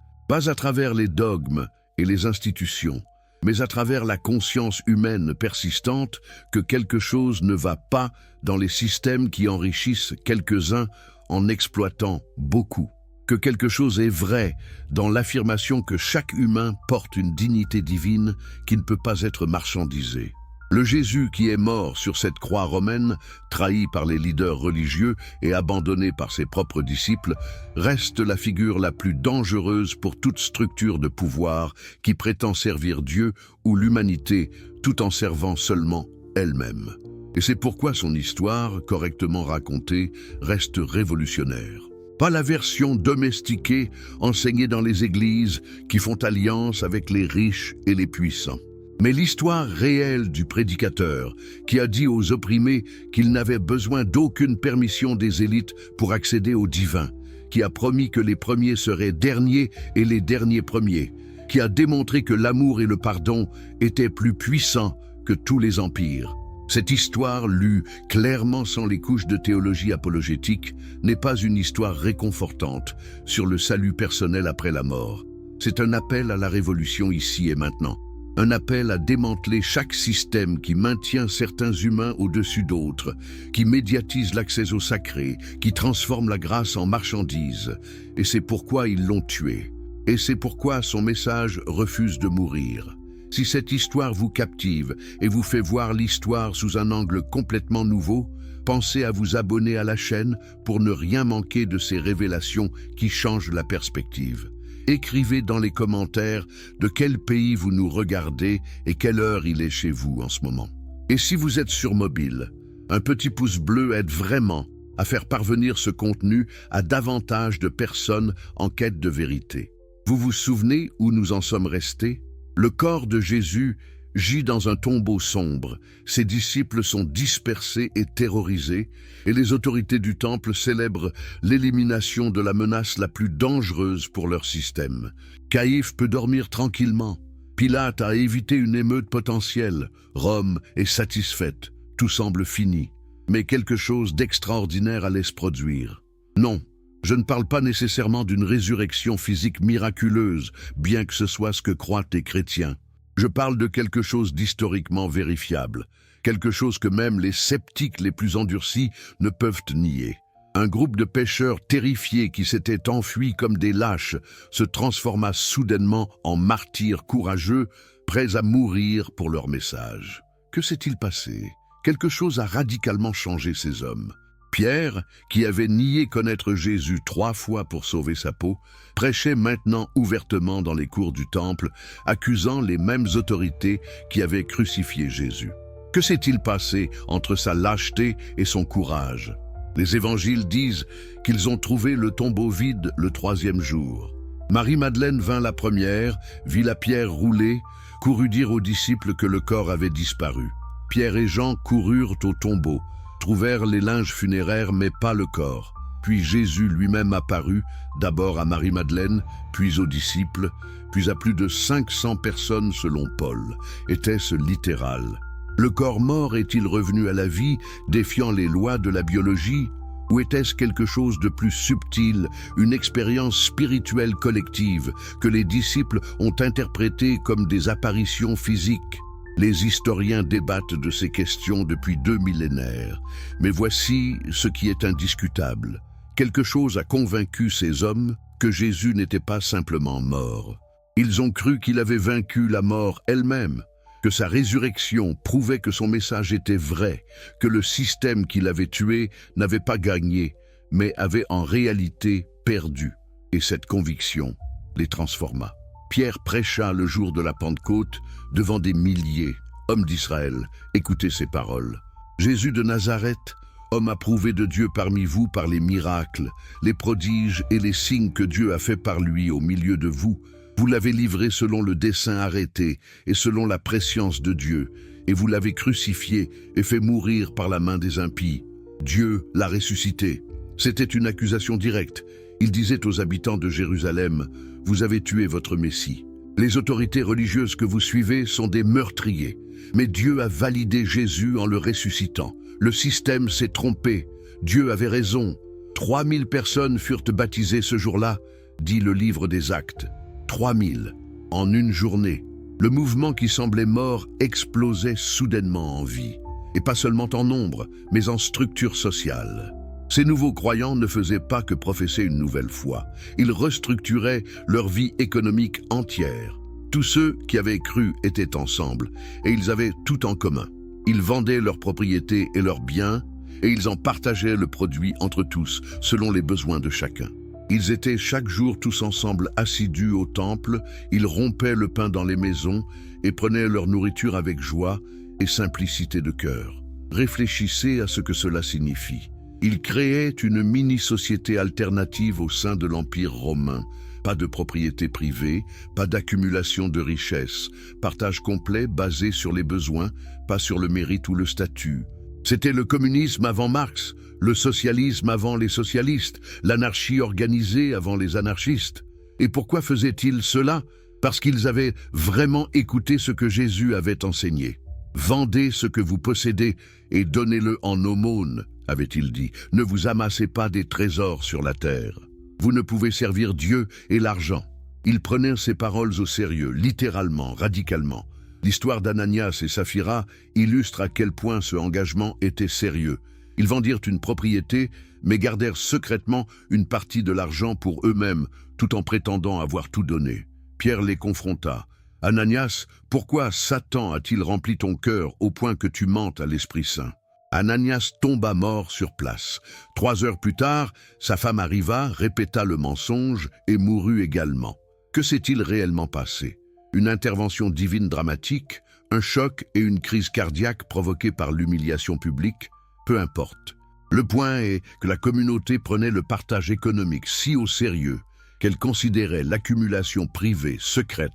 Pas à travers les dogmes et les institutions, mais à travers la conscience humaine persistante que quelque chose ne va pas dans les systèmes qui enrichissent quelques-uns en exploitant beaucoup, que quelque chose est vrai dans l'affirmation que chaque humain porte une dignité divine qui ne peut pas être marchandisée. Le Jésus qui est mort sur cette croix romaine, trahi par les leaders religieux et abandonné par ses propres disciples, reste la figure la plus dangereuse pour toute structure de pouvoir qui prétend servir Dieu ou l'humanité tout en servant seulement elle-même. Et c'est pourquoi son histoire, correctement racontée, reste révolutionnaire. Pas la version domestiquée enseignée dans les églises qui font alliance avec les riches et les puissants, mais l'histoire réelle du prédicateur qui a dit aux opprimés qu'ils n'avaient besoin d'aucune permission des élites pour accéder au divin, qui a promis que les premiers seraient derniers et les derniers premiers, qui a démontré que l'amour et le pardon étaient plus puissants que tous les empires. Cette histoire, lue clairement sans les couches de théologie apologétique, n'est pas une histoire réconfortante sur le salut personnel après la mort. C'est un appel à la révolution ici et maintenant. Un appel à démanteler chaque système qui maintient certains humains au-dessus d'autres, qui médiatise l'accès au sacré, qui transforme la grâce en marchandise. Et c'est pourquoi ils l'ont tué. Et c'est pourquoi son message refuse de mourir. Si cette histoire vous captive et vous fait voir l'histoire sous un angle complètement nouveau, pensez à vous abonner à la chaîne pour ne rien manquer de ces révélations qui changent la perspective. Écrivez dans les commentaires de quel pays vous nous regardez et quelle heure il est chez vous en ce moment. Et si vous êtes sur mobile, un petit pouce bleu aide vraiment à faire parvenir ce contenu à davantage de personnes en quête de vérité. Vous vous souvenez où nous en sommes restés ? Le corps de Jésus gît dans un tombeau sombre, ses disciples sont dispersés et terrorisés, et les autorités du temple célèbrent l'élimination de la menace la plus dangereuse pour leur système. Caïphe peut dormir tranquillement, Pilate a évité une émeute potentielle. Rome est satisfaite. Tout semble fini. Mais quelque chose d'extraordinaire allait se produire. Non, je ne parle pas nécessairement d'une résurrection physique miraculeuse, bien que ce soit ce que croient les chrétiens. Je parle de quelque chose d'historiquement vérifiable, quelque chose que même les sceptiques les plus endurcis ne peuvent nier. Un groupe de pêcheurs terrifiés qui s'étaient enfuis comme des lâches se transforma soudainement en martyrs courageux, prêts à mourir pour leur message. Que s'est-il passé? Quelque chose a radicalement changé ces hommes. Pierre, qui avait nié connaître Jésus 3 fois pour sauver sa peau, prêchait maintenant ouvertement dans les cours du temple, accusant les mêmes autorités qui avaient crucifié Jésus. Que s'est-il passé entre sa lâcheté et son courage? Les évangiles disent qu'ils ont trouvé le tombeau vide le 3e jour. Marie-Madeleine vint la première, vit la pierre rouler, courut dire aux disciples que le corps avait disparu. Pierre et Jean coururent au tombeau, trouvèrent les linges funéraires mais pas le corps. Puis Jésus lui-même apparut, d'abord à Marie-Madeleine, puis aux disciples, puis à plus de 500 personnes selon Paul. Était-ce littéral? Le corps mort est-il revenu à la vie, défiant les lois de la biologie? Ou était-ce quelque chose de plus subtil, une expérience spirituelle collective que les disciples ont interprétée comme des apparitions physiques? Les historiens débattent de ces questions depuis 2 millénaires. Mais voici ce qui est indiscutable. Quelque chose a convaincu ces hommes que Jésus n'était pas simplement mort. Ils ont cru qu'il avait vaincu la mort elle-même, que sa résurrection prouvait que son message était vrai, que le système qui l'avait tué n'avait pas gagné, mais avait en réalité perdu. Et cette conviction les transforma. Pierre prêcha le jour de la Pentecôte devant des milliers, hommes d'Israël. Écoutez ces paroles. Jésus de Nazareth, homme approuvé de Dieu parmi vous par les miracles, les prodiges et les signes que Dieu a fait par lui au milieu de vous, vous l'avez livré selon le dessein arrêté et selon la prescience de Dieu, et vous l'avez crucifié et fait mourir par la main des impies. Dieu l'a ressuscité. C'était une accusation directe. Il disait aux habitants de Jérusalem, « Vous avez tué votre Messie. Les autorités religieuses que vous suivez sont des meurtriers. Mais Dieu a validé Jésus en le ressuscitant. Le système s'est trompé. Dieu avait raison. 3000 personnes furent baptisées ce jour-là, dit le livre des Actes. 3000, en une journée. Le mouvement qui semblait mort explosait soudainement en vie. Et pas seulement en nombre, mais en structure sociale. Ces nouveaux croyants ne faisaient pas que professer une nouvelle foi. Ils restructuraient leur vie économique entière. Tous ceux qui avaient cru étaient ensemble, et ils avaient tout en commun. Ils vendaient leurs propriétés et leurs biens, et ils en partageaient le produit entre tous, selon les besoins de chacun. Ils étaient chaque jour tous ensemble assidus au temple, ils rompaient le pain dans les maisons et prenaient leur nourriture avec joie et simplicité de cœur. Réfléchissez à ce que cela signifie. Ils créaient une mini-société alternative au sein de l'Empire romain. Pas de propriété privée, pas d'accumulation de richesses, partage complet basé sur les besoins, pas sur le mérite ou le statut. C'était le communisme avant Marx, le socialisme avant les socialistes, l'anarchie organisée avant les anarchistes. Et pourquoi faisaient-ils cela? Parce qu'ils avaient vraiment écouté ce que Jésus avait enseigné. « Vendez ce que vous possédez et donnez-le en aumône », avait-il dit. « Ne vous amassez pas des trésors sur la terre. Vous ne pouvez servir Dieu et l'argent. » Ils prenaient ces paroles au sérieux, littéralement, radicalement. L'histoire d'Ananias et Saphira illustre à quel point ce engagement était sérieux. Ils vendirent une propriété, mais gardèrent secrètement une partie de l'argent pour eux-mêmes, tout en prétendant avoir tout donné. Pierre les confronta. « Ananias, pourquoi Satan a-t-il rempli ton cœur au point que tu mentes à l'Esprit Saint ?» Ananias tomba mort sur place. 3 heures plus tard, sa femme arriva, répéta le mensonge et mourut également. Que s'est-il réellement passé? Une intervention divine dramatique, un choc et une crise cardiaque provoquée par l'humiliation publique? Peu importe. Le point est que la communauté prenait le partage économique si au sérieux qu'elle considérait l'accumulation privée, secrète,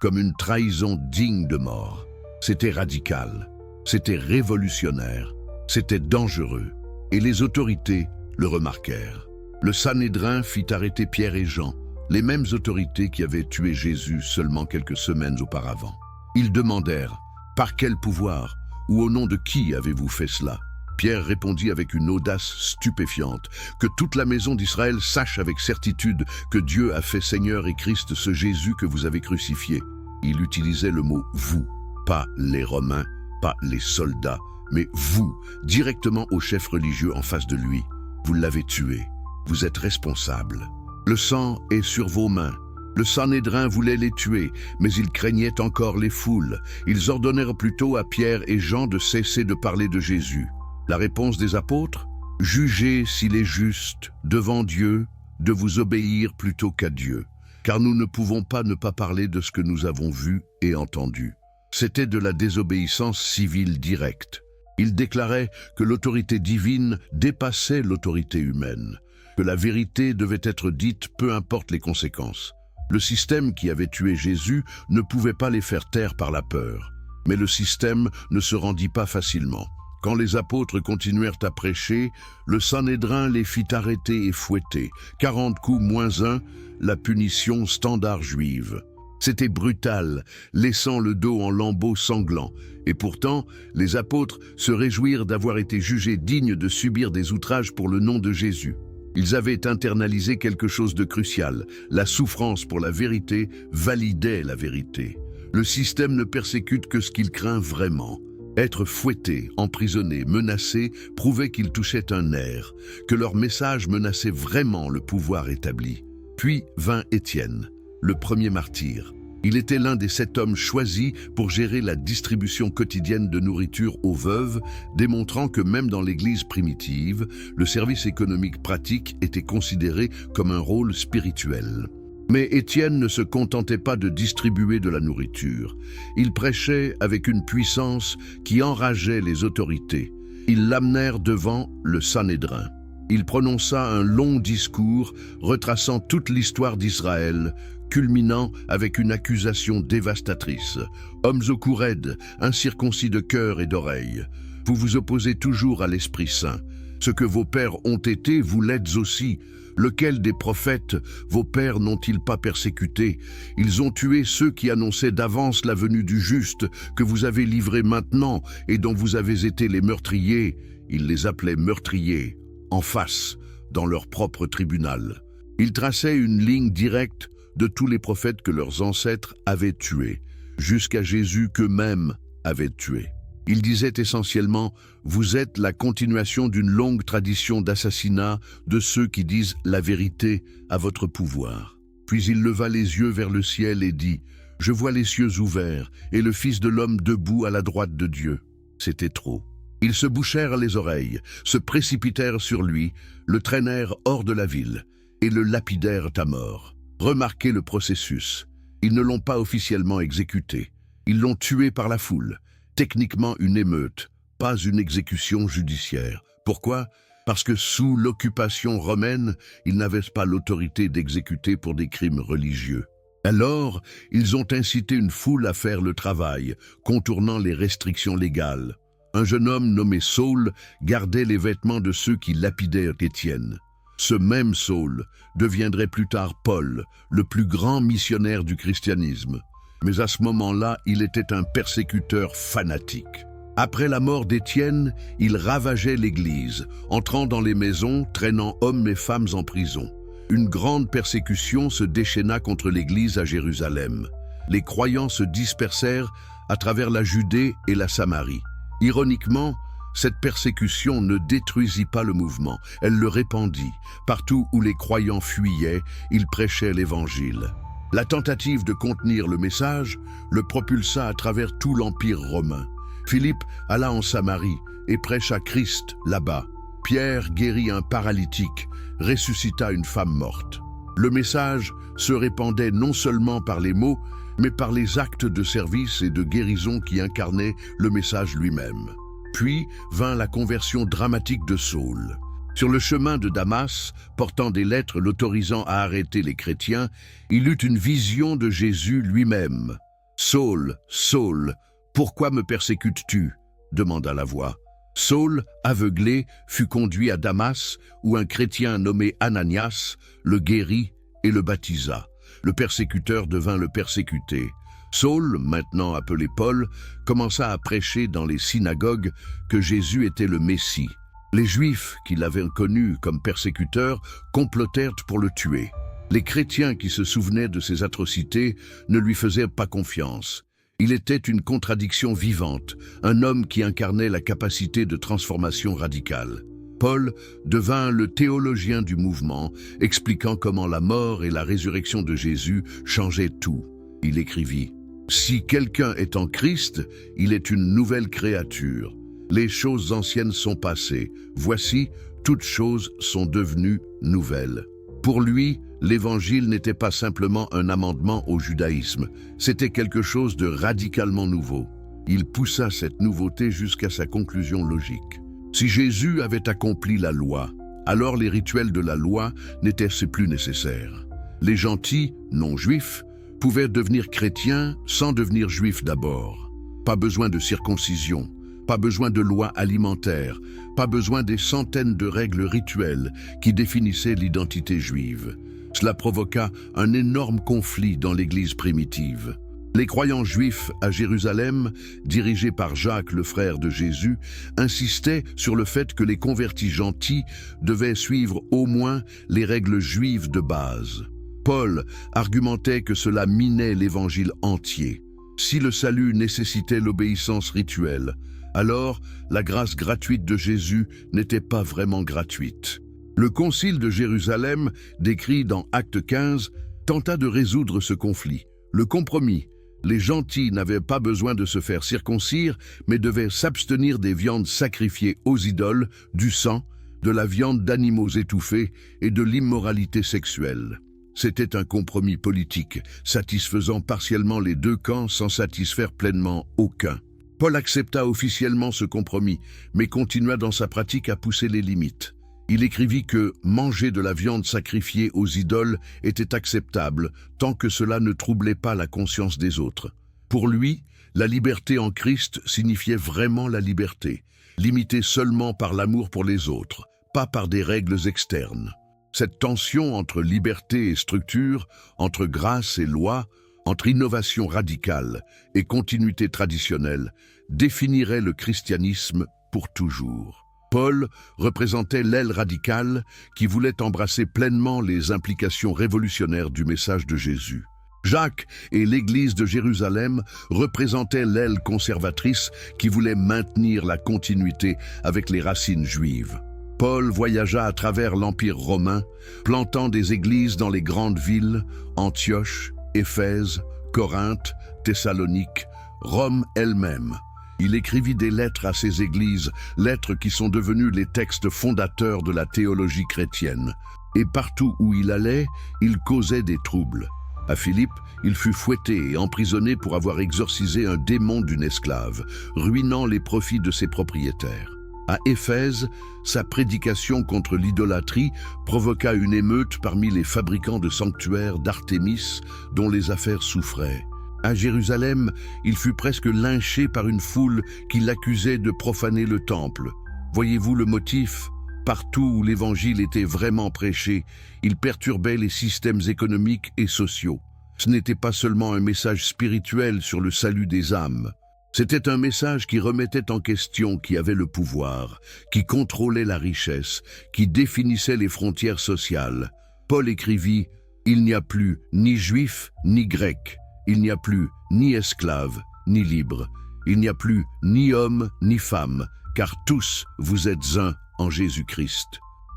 comme une trahison digne de mort. C'était radical, c'était révolutionnaire, c'était dangereux, et les autorités le remarquèrent. Le Sanhédrin fit arrêter Pierre et Jean. les mêmes autorités qui avaient tué Jésus seulement quelques semaines auparavant. Ils demandèrent « Par quel pouvoir ou au nom de qui avez-vous fait cela ?» Pierre répondit avec une audace stupéfiante « Que toute la maison d'Israël sache avec certitude que Dieu a fait Seigneur et Christ ce Jésus que vous avez crucifié. » Il utilisait le mot « vous », pas les Romains, pas les soldats, mais vous, directement au chef religieux en face de lui. Vous l'avez tué. Vous êtes responsable. Le sang est sur vos mains. Le Sanhédrin voulait les tuer, mais ils craignaient encore les foules. Ils ordonnèrent plutôt à Pierre et Jean de cesser de parler de Jésus. La réponse des apôtres ? Jugez s'il est juste, devant Dieu, de vous obéir plutôt qu'à Dieu, car nous ne pouvons pas ne pas parler de ce que nous avons vu et entendu. C'était de la désobéissance civile directe. Ils déclaraient que l'autorité divine dépassait l'autorité humaine, que la vérité devait être dite peu importe les conséquences. Le système qui avait tué Jésus ne pouvait pas les faire taire par la peur. Mais le système ne se rendit pas facilement. Quand les apôtres continuèrent à prêcher, le Sanhédrin les fit arrêter et fouetter. 40 coups moins 1, la punition standard juive. C'était brutal, laissant le dos en lambeaux sanglants. Et pourtant, les apôtres se réjouirent d'avoir été jugés dignes de subir des outrages pour le nom de Jésus. Ils avaient internalisé quelque chose de crucial. La souffrance pour la vérité validait la vérité. Le système ne persécute que ce qu'il craint vraiment. Être fouetté, emprisonné, menacé prouvait qu'ils touchaient un nerf, que leur message menaçait vraiment le pouvoir établi. Puis vint Étienne, le premier martyr. Il était l'un des 7 hommes choisis pour gérer la distribution quotidienne de nourriture aux veuves, démontrant que même dans l'Église primitive, le service économique pratique était considéré comme un rôle spirituel. Mais Étienne ne se contentait pas de distribuer de la nourriture. Il prêchait avec une puissance qui enrageait les autorités. Ils l'amenèrent devant le Sanhédrin. Il prononça un long discours retraçant toute l'histoire d'Israël, culminant avec une accusation dévastatrice. « Hommes au cou raide, incirconcis de cœur et d'oreille, vous vous opposez toujours à l'Esprit Saint. Ce que vos pères ont été, vous l'êtes aussi. Lequel des prophètes, vos pères n'ont-ils pas persécuté? Ils ont tué ceux qui annonçaient d'avance la venue du juste, que vous avez livré maintenant et dont vous avez été les meurtriers. » Ils les appelaient meurtriers, en face, dans leur propre tribunal. Ils traçaient une ligne directe de tous les prophètes que leurs ancêtres avaient tués, jusqu'à Jésus qu'eux-mêmes avaient tué. Ils disaient essentiellement « Vous êtes la continuation d'une longue tradition d'assassinat de ceux qui disent la vérité à votre pouvoir. » Puis il leva les yeux vers le ciel et dit « Je vois les cieux ouverts et le Fils de l'homme debout à la droite de Dieu. » C'était trop. Ils se bouchèrent les oreilles, se précipitèrent sur lui, le traînèrent hors de la ville et le lapidèrent à mort. Remarquez le processus. Ils ne l'ont pas officiellement exécuté. Ils l'ont tué par la foule. Techniquement une émeute, pas une exécution judiciaire. Pourquoi? Parce que sous l'occupation romaine, ils n'avaient pas l'autorité d'exécuter pour des crimes religieux. Alors, ils ont incité une foule à faire le travail, contournant les restrictions légales. Un jeune homme nommé Saul gardait les vêtements de ceux qui lapidèrent Étienne. Ce même Saul deviendrait plus tard Paul, le plus grand missionnaire du christianisme. Mais à ce moment-là, il était un persécuteur fanatique. Après la mort d'Étienne, il ravageait l'Église, entrant dans les maisons, traînant hommes et femmes en prison. Une grande persécution se déchaîna contre l'Église à Jérusalem. Les croyants se dispersèrent à travers la Judée et la Samarie. Ironiquement, cette persécution ne détruisit pas le mouvement, elle le répandit. Partout où les croyants fuyaient, ils prêchaient l'Évangile. La tentative de contenir le message le propulsa à travers tout l'Empire romain. Philippe alla en Samarie et prêcha Christ là-bas. Pierre guérit un paralytique, ressuscita une femme morte. Le message se répandait non seulement par les mots, mais par les actes de service et de guérison qui incarnaient le message lui-même. Puis vint la conversion dramatique de Saul. Sur le chemin de Damas, portant des lettres l'autorisant à arrêter les chrétiens, il eut une vision de Jésus lui-même. « Saul, Saul, pourquoi me persécutes-tu » demanda la voix. Saul, aveuglé, fut conduit à Damas, où un chrétien nommé Ananias le guérit et le baptisa. Le persécuteur devint le persécuté. Saul, maintenant appelé Paul, commença à prêcher dans les synagogues que Jésus était le Messie. Les Juifs, qui l'avaient connu comme persécuteur, complotèrent pour le tuer. Les chrétiens qui se souvenaient de ses atrocités ne lui faisaient pas confiance. Il était une contradiction vivante, un homme qui incarnait la capacité de transformation radicale. Paul devint le théologien du mouvement, expliquant comment la mort et la résurrection de Jésus changeaient tout. Il écrivit « Si quelqu'un est en Christ, il est une nouvelle créature. Les choses anciennes sont passées. Voici, toutes choses sont devenues nouvelles. » Pour lui, l'Évangile n'était pas simplement un amendement au judaïsme, c'était quelque chose de radicalement nouveau. Il poussa cette nouveauté jusqu'à sa conclusion logique. Si Jésus avait accompli la loi, alors les rituels de la loi n'étaient plus nécessaires. Les gentils, non-juifs, pouvaient devenir chrétiens sans devenir juifs d'abord. Pas besoin de circoncision, pas besoin de loi alimentaire, pas besoin des centaines de règles rituelles qui définissaient l'identité juive. Cela provoqua un énorme conflit dans l'Église primitive. Les croyants juifs à Jérusalem, dirigés par Jacques, le frère de Jésus, insistaient sur le fait que les convertis gentils devaient suivre au moins les règles juives de base. Paul argumentait que cela minait l'Évangile entier. Si le salut nécessitait l'obéissance rituelle, alors la grâce gratuite de Jésus n'était pas vraiment gratuite. Le concile de Jérusalem, décrit dans Actes 15, tenta de résoudre ce conflit. Le compromis. Les gentils n'avaient pas besoin de se faire circoncire, mais devaient s'abstenir des viandes sacrifiées aux idoles, du sang, de la viande d'animaux étouffés et de l'immoralité sexuelle. C'était un compromis politique, satisfaisant partiellement les deux camps sans satisfaire pleinement aucun. Paul accepta officiellement ce compromis, mais continua dans sa pratique à pousser les limites. Il écrivit que manger de la viande sacrifiée aux idoles était acceptable tant que cela ne troublait pas la conscience des autres. Pour lui, la liberté en Christ signifiait vraiment la liberté, limitée seulement par l'amour pour les autres, pas par des règles externes. Cette tension entre liberté et structure, entre grâce et loi, entre innovation radicale et continuité traditionnelle, définirait le christianisme pour toujours. Paul représentait l'aile radicale qui voulait embrasser pleinement les implications révolutionnaires du message de Jésus. Jacques et l'Église de Jérusalem représentaient l'aile conservatrice qui voulait maintenir la continuité avec les racines juives. Paul voyagea à travers l'Empire romain, plantant des églises dans les grandes villes, Antioche, Éphèse, Corinthe, Thessalonique, Rome elle-même. Il écrivit des lettres à ces églises, lettres qui sont devenues les textes fondateurs de la théologie chrétienne. Et partout où il allait, il causait des troubles. À Philippe, il fut fouetté et emprisonné pour avoir exorcisé un démon d'une esclave, ruinant les profits de ses propriétaires. À Éphèse, sa prédication contre l'idolâtrie provoqua une émeute parmi les fabricants de sanctuaires d'Artémis dont les affaires souffraient. À Jérusalem, il fut presque lynché par une foule qui l'accusait de profaner le temple. Voyez-vous le motif ? Partout où l'Évangile était vraiment prêché, il perturbait les systèmes économiques et sociaux. Ce n'était pas seulement un message spirituel sur le salut des âmes. C'était un message qui remettait en question qui avait le pouvoir, qui contrôlait la richesse, qui définissait les frontières sociales. Paul écrivit « Il n'y a plus ni juif ni grec. Il n'y a plus ni esclave, ni libre. Il n'y a plus ni homme, ni femme, car tous vous êtes un en Jésus-Christ. »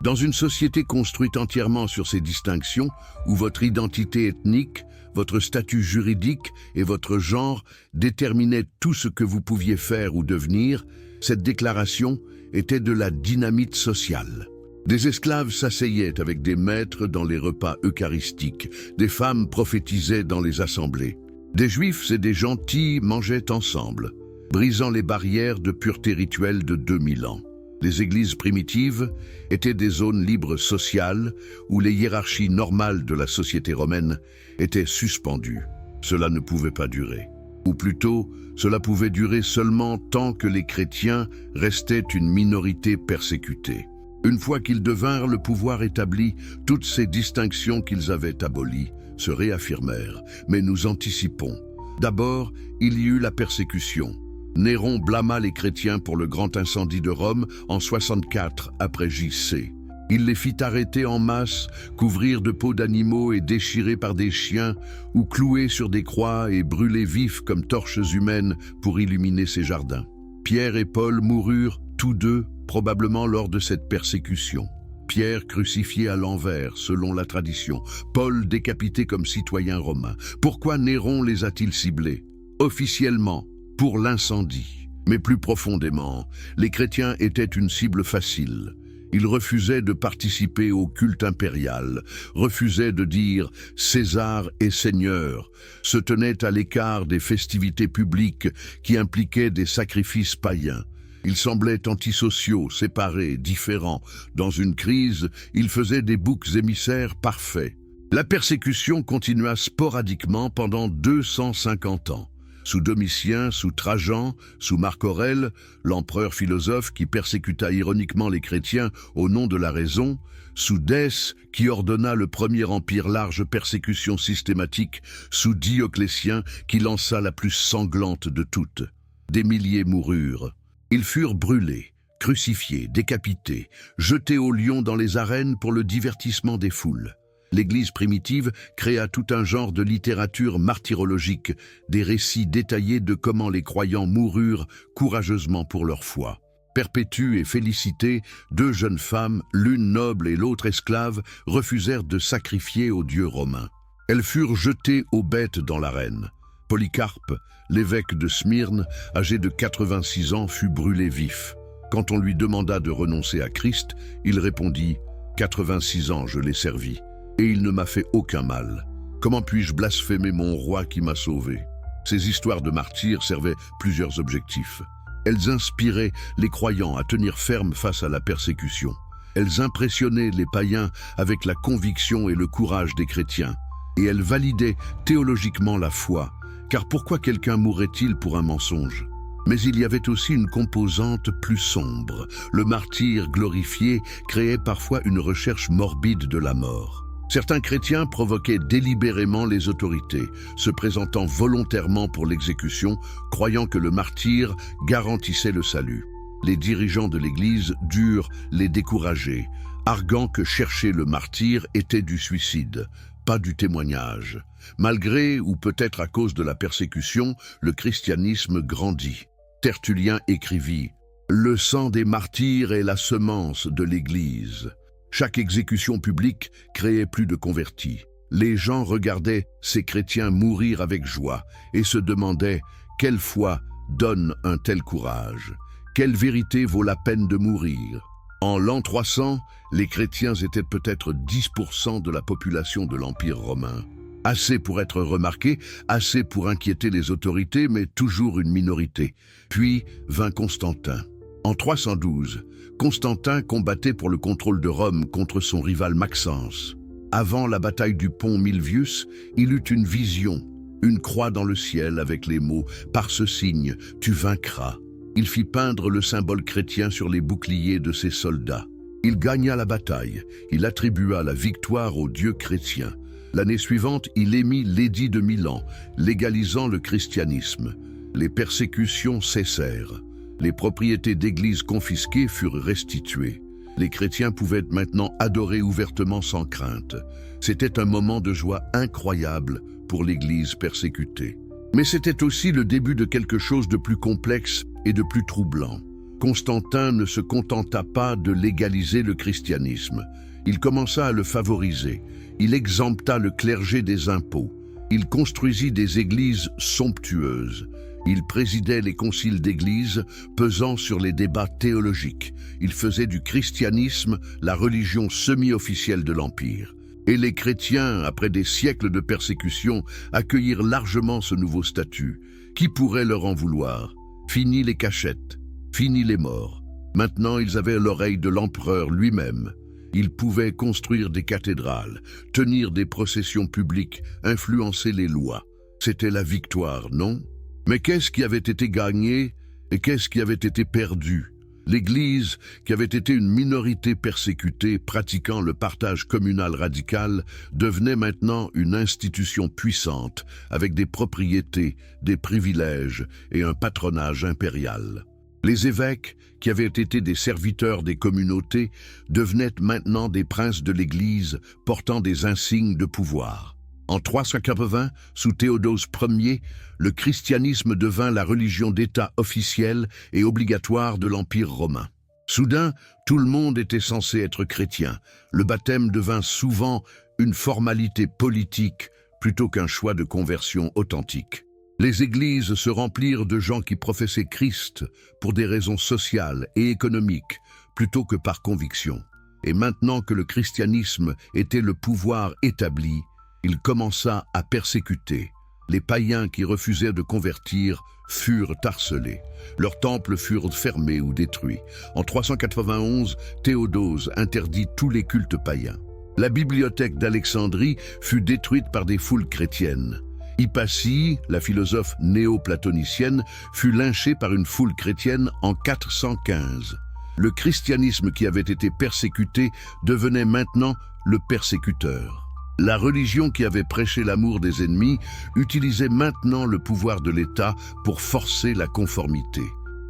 Dans une société construite entièrement sur ces distinctions, où votre identité ethnique, votre statut juridique et votre genre déterminaient tout ce que vous pouviez faire ou devenir, cette déclaration était de la dynamite sociale. Des esclaves s'asseyaient avec des maîtres dans les repas eucharistiques, des femmes prophétisaient dans les assemblées. Des juifs et des gentils mangeaient ensemble, brisant les barrières de pureté rituelle de 2000 ans. Les églises primitives étaient des zones libres sociales où les hiérarchies normales de la société romaine étaient suspendues. Cela ne pouvait pas durer. Ou plutôt, cela pouvait durer seulement tant que les chrétiens restaient une minorité persécutée. Une fois qu'ils devinrent le pouvoir établi, toutes ces distinctions qu'ils avaient abolies se réaffirmèrent. Mais nous anticipons. D'abord, il y eut la persécution. Néron blâma les chrétiens pour le grand incendie de Rome en 64 après J.C. Il les fit arrêter en masse, couvrir de peaux d'animaux et déchirer par des chiens, ou clouer sur des croix et brûler vifs comme torches humaines pour illuminer ses jardins. Pierre et Paul moururent tous deux, probablement lors de cette persécution. Pierre crucifié à l'envers, selon la tradition. Paul décapité comme citoyen romain. Pourquoi Néron les a-t-il ciblés? Officiellement, pour l'incendie. Mais plus profondément, les chrétiens étaient une cible facile. Ils refusaient de participer au culte impérial, refusaient de dire « César est Seigneur », se tenaient à l'écart des festivités publiques qui impliquaient des sacrifices païens. Ils semblaient antisociaux, séparés, différents. Dans une crise, ils faisaient des boucs émissaires parfaits. La persécution continua sporadiquement pendant 250 ans. Sous Domitien, sous Trajan, sous Marc Aurèle, l'empereur philosophe qui persécuta ironiquement les chrétiens au nom de la raison, sous Dèce qui ordonna le premier empire large persécution systématique, sous Dioclétien qui lança la plus sanglante de toutes. Des milliers moururent. Ils furent brûlés, crucifiés, décapités, jetés aux lions dans les arènes pour le divertissement des foules. L'Église primitive créa tout un genre de littérature martyrologique, des récits détaillés de comment les croyants moururent courageusement pour leur foi. Perpétue et Félicité, deux jeunes femmes, l'une noble et l'autre esclave, refusèrent de sacrifier aux dieux romains. Elles furent jetées aux bêtes dans l'arène. Polycarpe, l'évêque de Smyrne, âgé de 86 ans, fut brûlé vif. Quand on lui demanda de renoncer à Christ, il répondit « 86 ans, je l'ai servi, et il ne m'a fait aucun mal. Comment puis-je blasphémer mon roi qui m'a sauvé ?» Ces histoires de martyrs servaient plusieurs objectifs. Elles inspiraient les croyants à tenir ferme face à la persécution. Elles impressionnaient les païens avec la conviction et le courage des chrétiens. Et elles validaient théologiquement la foi. Car pourquoi quelqu'un mourrait-il pour un mensonge? Mais il y avait aussi une composante plus sombre. Le martyr glorifié créait parfois une recherche morbide de la mort. Certains chrétiens provoquaient délibérément les autorités, se présentant volontairement pour l'exécution, croyant que le martyr garantissait le salut. Les dirigeants de l'Église durent les décourager, arguant que chercher le martyr était du suicide, pas du témoignage. Malgré, ou peut-être à cause de la persécution, le christianisme grandit. Tertullien écrivit « Le sang des martyrs est la semence de l'Église ». Chaque exécution publique créait plus de convertis. Les gens regardaient ces chrétiens mourir avec joie et se demandaient « Quelle foi donne un tel courage? Quelle vérité vaut la peine de mourir ?» En l'an 300, les chrétiens étaient peut-être 10% de la population de l'Empire romain. Assez pour être remarqués, assez pour inquiéter les autorités, mais toujours une minorité. Puis vint Constantin. En 312, Constantin combattait pour le contrôle de Rome contre son rival Maxence. Avant la bataille du pont Milvius, il eut une vision, une croix dans le ciel avec les mots « Par ce signe, tu vaincras ». Il fit peindre le symbole chrétien sur les boucliers de ses soldats. Il gagna la bataille, il attribua la victoire aux dieux chrétiens. L'année suivante, il émit l'édit de Milan, légalisant le christianisme. Les persécutions cessèrent. Les propriétés d'églises confisquées furent restituées. Les chrétiens pouvaient maintenant adorer ouvertement sans crainte. C'était un moment de joie incroyable pour l'Église persécutée. Mais c'était aussi le début de quelque chose de plus complexe et de plus troublant. Constantin ne se contenta pas de légaliser le christianisme. Il commença à le favoriser. Il exempta le clergé des impôts. Il construisit des églises somptueuses. Il présidait les conciles d'église, pesant sur les débats théologiques. Il faisait du christianisme la religion semi-officielle de l'Empire. Et les chrétiens, après des siècles de persécution, accueillirent largement ce nouveau statut. Qui pourrait leur en vouloir? Fini les cachettes, fini les morts. Maintenant, ils avaient l'oreille de l'empereur lui-même. Ils pouvaient construire des cathédrales, tenir des processions publiques, influencer les lois. C'était la victoire, non? Mais qu'est-ce qui avait été gagné et qu'est-ce qui avait été perdu? L'Église, qui avait été une minorité persécutée pratiquant le partage communal radical, devenait maintenant une institution puissante, avec des propriétés, des privilèges et un patronage impérial. Les évêques, qui avaient été des serviteurs des communautés, devenaient maintenant des princes de l'Église portant des insignes de pouvoir. En 380, sous Théodose Ier, le christianisme devint la religion d'État officielle et obligatoire de l'Empire romain. Soudain, tout le monde était censé être chrétien. Le baptême devint souvent une formalité politique plutôt qu'un choix de conversion authentique. Les églises se remplirent de gens qui professaient Christ pour des raisons sociales et économiques plutôt que par conviction. Et maintenant que le christianisme était le pouvoir établi, il commença à persécuter. Les païens qui refusaient de convertir furent harcelés. Leurs temples furent fermés ou détruits. En 391, Théodose interdit tous les cultes païens. La bibliothèque d'Alexandrie fut détruite par des foules chrétiennes. Hippatie, la philosophe néo-platonicienne, fut lynchée par une foule chrétienne en 415. Le christianisme qui avait été persécuté devenait maintenant le persécuteur. La religion qui avait prêché l'amour des ennemis utilisait maintenant le pouvoir de l'État pour forcer la conformité.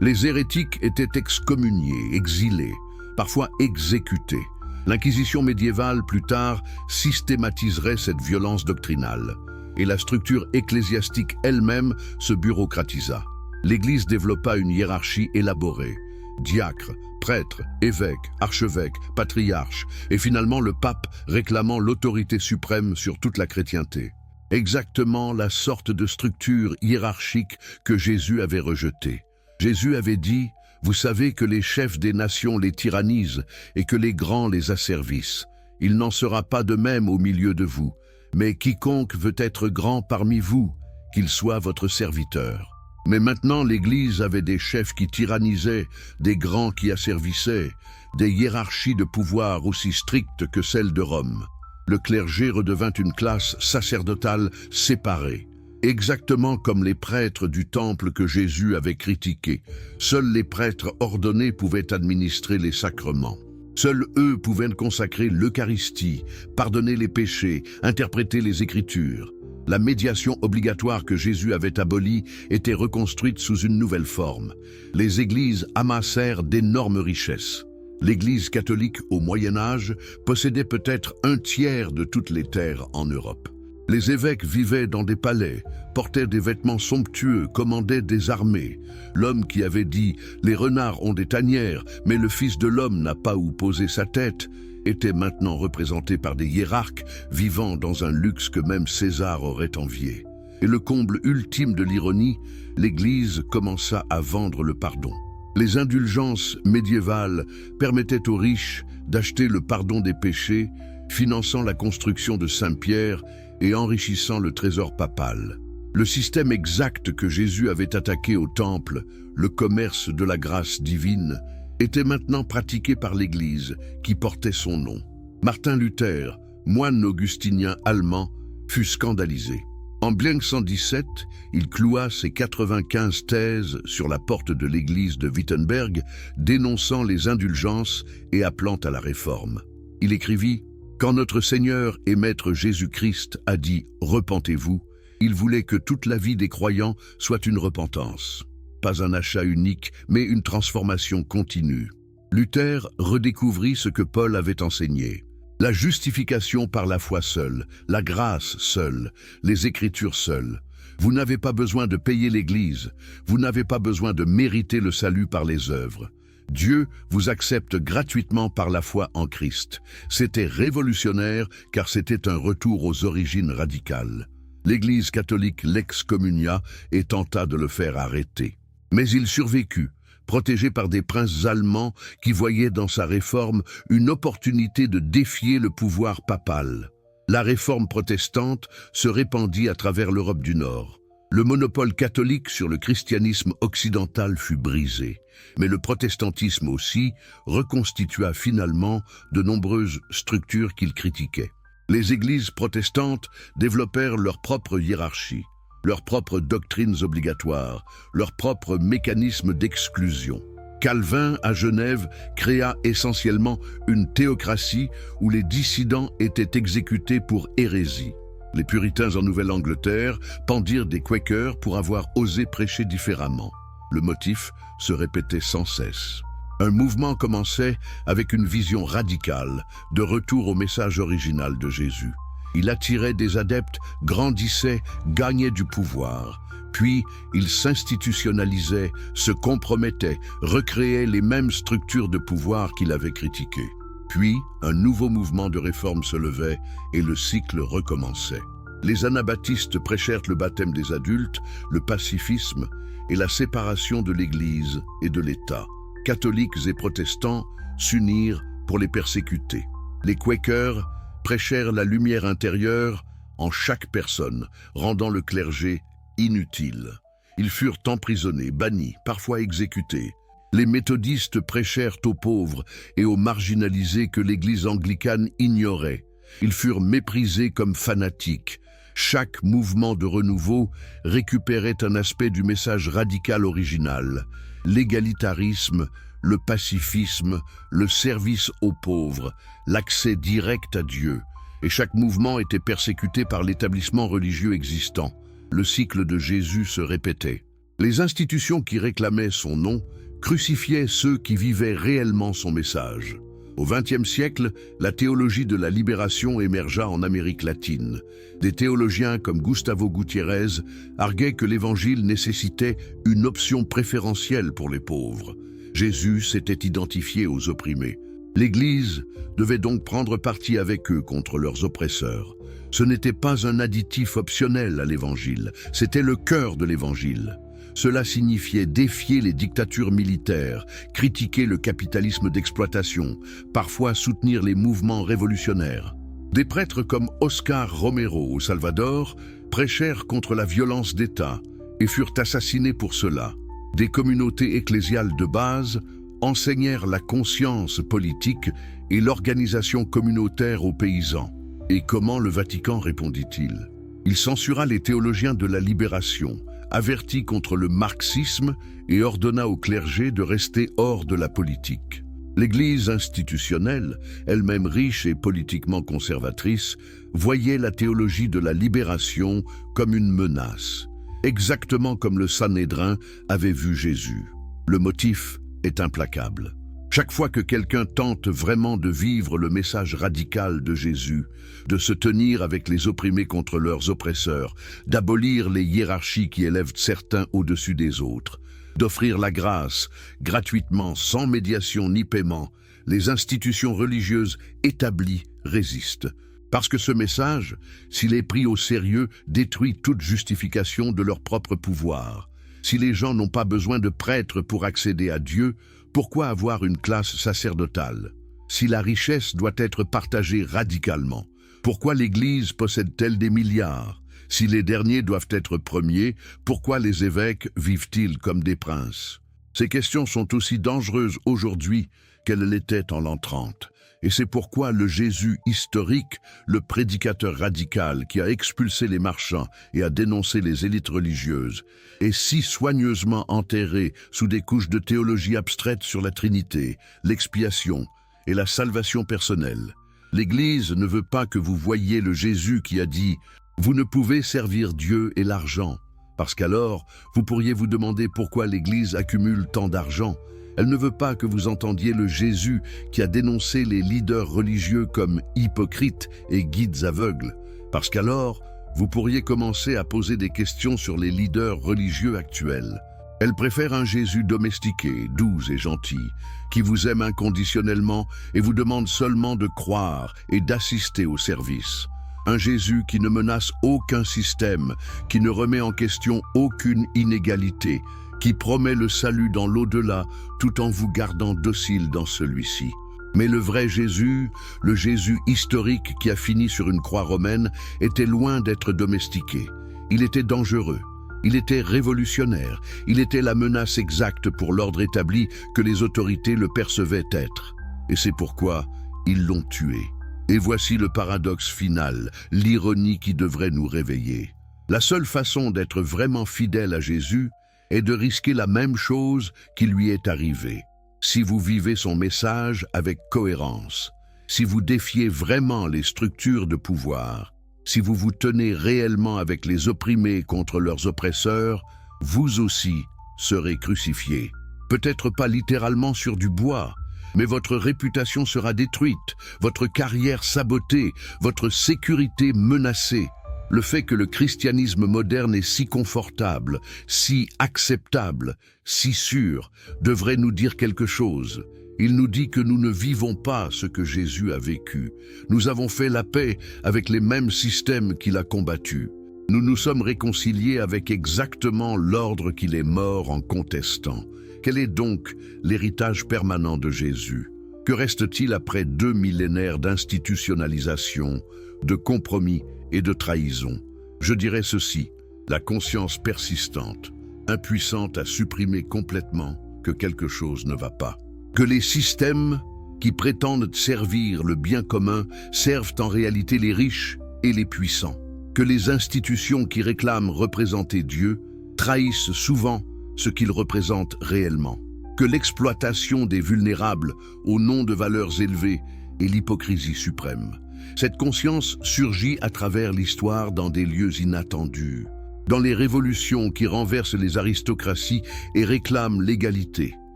Les hérétiques étaient excommuniés, exilés, parfois exécutés. L'Inquisition médiévale, plus tard, systématiserait cette violence doctrinale. Et la structure ecclésiastique elle-même se bureaucratisa. L'Église développa une hiérarchie élaborée. Diacres, prêtres, évêques, archevêques, patriarches, et finalement le pape réclamant l'autorité suprême sur toute la chrétienté. Exactement la sorte de structure hiérarchique que Jésus avait rejetée. Jésus avait dit « Vous savez que les chefs des nations les tyrannisent et que les grands les asservissent. Il n'en sera pas de même au milieu de vous, mais quiconque veut être grand parmi vous, qu'il soit votre serviteur. » Mais maintenant, l'Église avait des chefs qui tyrannisaient, des grands qui asservissaient, des hiérarchies de pouvoir aussi strictes que celles de Rome. Le clergé redevint une classe sacerdotale séparée, exactement comme les prêtres du temple que Jésus avait critiqués. Seuls les prêtres ordonnés pouvaient administrer les sacrements. Seuls eux pouvaient consacrer l'Eucharistie, pardonner les péchés, interpréter les Écritures. La médiation obligatoire que Jésus avait abolie était reconstruite sous une nouvelle forme. Les églises amassèrent d'énormes richesses. L'Église catholique au Moyen Âge possédait peut-être 1/3 de toutes les terres en Europe. Les évêques vivaient dans des palais, portaient des vêtements somptueux, commandaient des armées. L'homme qui avait dit « Les renards ont des tanières, mais le Fils de l'homme n'a pas où poser sa tête » était maintenant représenté par des hiérarques vivant dans un luxe que même César aurait envié. Et le comble ultime de l'ironie, l'Église commença à vendre le pardon. Les indulgences médiévales permettaient aux riches d'acheter le pardon des péchés, finançant la construction de Saint-Pierre et enrichissant le trésor papal. Le système exact que Jésus avait attaqué au Temple, le commerce de la grâce divine, était maintenant pratiqué par l'Église qui portait son nom. Martin Luther, moine augustinien allemand, fut scandalisé. En 1517, il cloua ses 95 thèses sur la porte de l'église de Wittenberg, dénonçant les indulgences et appelant à la réforme. Il écrivit « Quand notre Seigneur et Maître Jésus-Christ a dit « Repentez-vous », il voulait que toute la vie des croyants soit une repentance. Pas un achat unique, mais une transformation continue. Luther redécouvrit ce que Paul avait enseigné. La justification par la foi seule, la grâce seule, les Écritures seules. Vous n'avez pas besoin de payer l'Église, vous n'avez pas besoin de mériter le salut par les œuvres. Dieu vous accepte gratuitement par la foi en Christ. C'était révolutionnaire car c'était un retour aux origines radicales. L'Église catholique l'excommunia et tenta de le faire arrêter. Mais il survécut, protégé par des princes allemands qui voyaient dans sa réforme une opportunité de défier le pouvoir papal. La réforme protestante se répandit à travers l'Europe du Nord. Le monopole catholique sur le christianisme occidental fut brisé, mais le protestantisme aussi reconstitua finalement de nombreuses structures qu'il critiquait. Les églises protestantes développèrent leur propre hiérarchie, leurs propres doctrines obligatoires, leurs propres mécanismes d'exclusion. Calvin, à Genève, créa essentiellement une théocratie où les dissidents étaient exécutés pour hérésie. Les puritains en Nouvelle-Angleterre pendirent des Quakers pour avoir osé prêcher différemment. Le motif se répétait sans cesse. Un mouvement commençait avec une vision radicale de retour au message original de Jésus. Il attirait des adeptes, grandissait, gagnait du pouvoir. Puis, il s'institutionnalisait, se compromettait, recréait les mêmes structures de pouvoir qu'il avait critiquées. Puis, un nouveau mouvement de réforme se levait et le cycle recommençait. Les anabaptistes prêchèrent le baptême des adultes, le pacifisme et la séparation de l'Église et de l'État. Catholiques et protestants s'unirent pour les persécuter. Les Quakers prêchèrent la lumière intérieure en chaque personne, rendant le clergé inutile. Ils furent emprisonnés, bannis, parfois exécutés. Les méthodistes prêchèrent aux pauvres et aux marginalisés que l'Église anglicane ignorait. Ils furent méprisés comme fanatiques. Chaque mouvement de renouveau récupérait un aspect du message radical original. L'égalitarisme, le pacifisme, le service aux pauvres, l'accès direct à Dieu. Et chaque mouvement était persécuté par l'établissement religieux existant. Le cycle de Jésus se répétait. Les institutions qui réclamaient son nom crucifiaient ceux qui vivaient réellement son message. Au XXe siècle, la théologie de la libération émergea en Amérique latine. Des théologiens comme Gustavo Gutiérrez arguaient que l'Évangile nécessitait une option préférentielle pour les pauvres. Jésus s'était identifié aux opprimés. L'Église devait donc prendre parti avec eux contre leurs oppresseurs. Ce n'était pas un additif optionnel à l'Évangile, c'était le cœur de l'Évangile. Cela signifiait défier les dictatures militaires, critiquer le capitalisme d'exploitation, parfois soutenir les mouvements révolutionnaires. Des prêtres comme Oscar Romero au Salvador prêchèrent contre la violence d'État et furent assassinés pour cela. Des communautés ecclésiales de base enseignèrent la conscience politique et l'organisation communautaire aux paysans. Et comment le Vatican répondit-il? Il censura les théologiens de la libération, avertit contre le marxisme et ordonna au clergé de rester hors de la politique. L'Église institutionnelle, elle-même riche et politiquement conservatrice, voyait la théologie de la libération comme une menace, exactement comme le Sanhédrin avait vu Jésus. Le motif est implacable. Chaque fois que quelqu'un tente vraiment de vivre le message radical de Jésus, de se tenir avec les opprimés contre leurs oppresseurs, d'abolir les hiérarchies qui élèvent certains au-dessus des autres, d'offrir la grâce gratuitement sans médiation ni paiement, les institutions religieuses établies résistent. Parce que ce message, s'il est pris au sérieux, détruit toute justification de leur propre pouvoir. Si les gens n'ont pas besoin de prêtres pour accéder à Dieu, pourquoi avoir une classe sacerdotale? Si la richesse doit être partagée radicalement, pourquoi l'Église possède-t-elle des milliards? Si les derniers doivent être premiers, pourquoi les évêques vivent-ils comme des princes? Ces questions sont aussi dangereuses aujourd'hui qu'elles l'étaient en l'an 30. Et c'est pourquoi le Jésus historique, le prédicateur radical qui a expulsé les marchands et a dénoncé les élites religieuses, est si soigneusement enterré sous des couches de théologie abstraite sur la Trinité, l'expiation et la salvation personnelle. L'Église ne veut pas que vous voyiez le Jésus qui a dit « Vous ne pouvez servir Dieu et l'argent », parce qu'alors, vous pourriez vous demander pourquoi l'Église accumule tant d'argent. Elle ne veut pas que vous entendiez le Jésus qui a dénoncé les leaders religieux comme hypocrites et guides aveugles, parce qu'alors, vous pourriez commencer à poser des questions sur les leaders religieux actuels. Elle préfère un Jésus domestiqué, doux et gentil, qui vous aime inconditionnellement et vous demande seulement de croire et d'assister au service. Un Jésus qui ne menace aucun système, qui ne remet en question aucune inégalité, qui promet le salut dans l'au-delà tout en vous gardant docile dans celui-ci. Mais le vrai Jésus, le Jésus historique qui a fini sur une croix romaine, était loin d'être domestiqué. Il était dangereux, il était révolutionnaire, il était la menace exacte pour l'ordre établi que les autorités le percevaient être. Et c'est pourquoi ils l'ont tué. Et voici le paradoxe final, l'ironie qui devrait nous réveiller. La seule façon d'être vraiment fidèle à Jésus, et de risquer la même chose qui lui est arrivée. si vous vivez son message avec cohérence, si vous défiez vraiment les structures de pouvoir, si vous vous tenez réellement avec les opprimés contre leurs oppresseurs, vous aussi serez crucifiés. Peut-être pas littéralement sur du bois, mais votre réputation sera détruite, votre carrière sabotée, votre sécurité menacée. Le fait que le christianisme moderne est si confortable, si acceptable, si sûr, devrait nous dire quelque chose. Il nous dit que nous ne vivons pas ce que Jésus a vécu. Nous avons fait la paix avec les mêmes systèmes qu'il a combattus. Nous nous sommes réconciliés avec exactement l'ordre qu'il est mort en contestant. Quel est donc l'héritage permanent de Jésus? Que reste-t-il après 2 millénaires d'institutionnalisation, de compromis et de trahison? Je dirais ceci, la conscience persistante, impuissante à supprimer complètement que quelque chose ne va pas. Que les systèmes qui prétendent servir le bien commun servent en réalité les riches et les puissants. Que les institutions qui réclament représenter Dieu trahissent souvent ce qu'il représente réellement. Que l'exploitation des vulnérables au nom de valeurs élevées est l'hypocrisie suprême. Cette conscience surgit à travers l'histoire dans des lieux inattendus, dans les révolutions qui renversent les aristocraties et réclament l'égalité,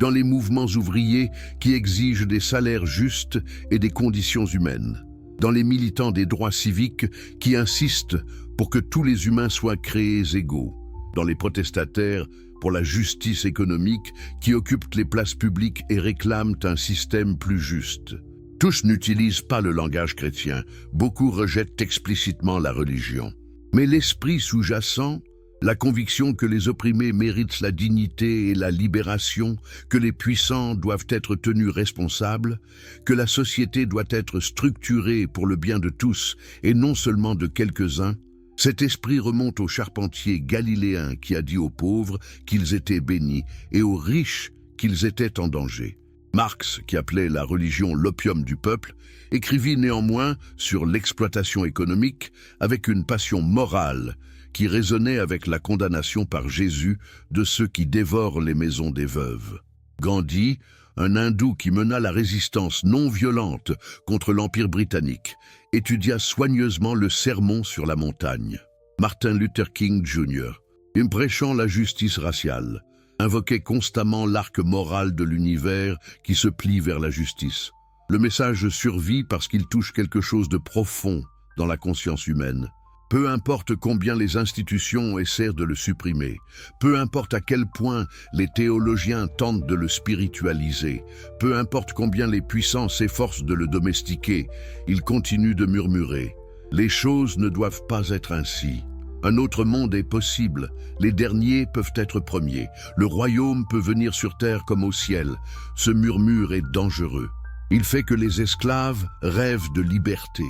dans les mouvements ouvriers qui exigent des salaires justes et des conditions humaines, dans les militants des droits civiques qui insistent pour que tous les humains soient créés égaux, dans les protestataires pour la justice économique qui occupent les places publiques et réclament un système plus juste. Tous n'utilisent pas le langage chrétien, beaucoup rejettent explicitement la religion. Mais l'esprit sous-jacent, la conviction que les opprimés méritent la dignité et la libération, que les puissants doivent être tenus responsables, que la société doit être structurée pour le bien de tous et non seulement de quelques-uns, cet esprit remonte au charpentier galiléen qui a dit aux pauvres qu'ils étaient bénis et aux riches qu'ils étaient en danger. Marx, qui appelait la religion l'opium du peuple, écrivit néanmoins sur l'exploitation économique avec une passion morale qui résonnait avec la condamnation par Jésus de ceux qui dévorent les maisons des veuves. Gandhi, un hindou qui mena la résistance non violente contre l'Empire britannique, étudia soigneusement le sermon sur la montagne. Martin Luther King Jr., prêchant la justice raciale, invoquait constamment l'arc moral de l'univers qui se plie vers la justice. Le message survit parce qu'il touche quelque chose de profond dans la conscience humaine. Peu importe combien les institutions essaient de le supprimer, peu importe à quel point les théologiens tentent de le spiritualiser, peu importe combien les puissants s'efforcent de le domestiquer, il continue de murmurer. Les choses ne doivent pas être ainsi. Un autre monde est possible, les derniers peuvent être premiers, le royaume peut venir sur terre comme au ciel. Ce murmure est dangereux. Il fait que les esclaves rêvent de liberté.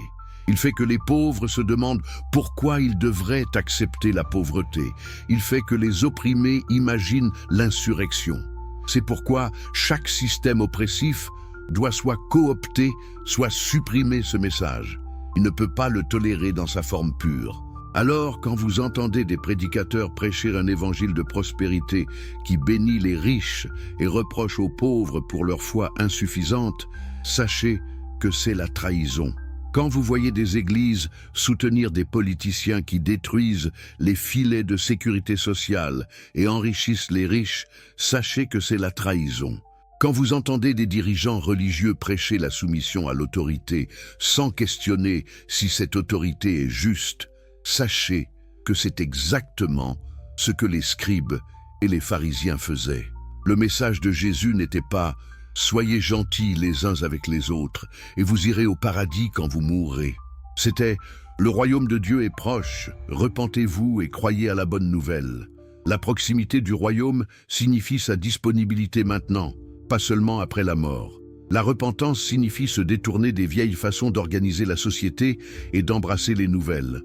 Il fait que les pauvres se demandent pourquoi ils devraient accepter la pauvreté. Il fait que les opprimés imaginent l'insurrection. C'est pourquoi chaque système oppressif doit soit coopter, soit supprimer ce message. Il ne peut pas le tolérer dans sa forme pure. Alors, quand vous entendez des prédicateurs prêcher un évangile de prospérité qui bénit les riches et reproche aux pauvres pour leur foi insuffisante, sachez que c'est la trahison. Quand vous voyez des églises soutenir des politiciens qui détruisent les filets de sécurité sociale et enrichissent les riches, sachez que c'est la trahison. Quand vous entendez des dirigeants religieux prêcher la soumission à l'autorité sans questionner si cette autorité est juste, sachez que c'est exactement ce que les scribes et les pharisiens faisaient. Le message de Jésus n'était pas « Soyez gentils les uns avec les autres, et vous irez au paradis quand vous mourrez ». C'était « Le royaume de Dieu est proche, repentez-vous et croyez à la bonne nouvelle ». La proximité du royaume signifie sa disponibilité maintenant, pas seulement après la mort. La repentance signifie se détourner des vieilles façons d'organiser la société et d'embrasser les nouvelles.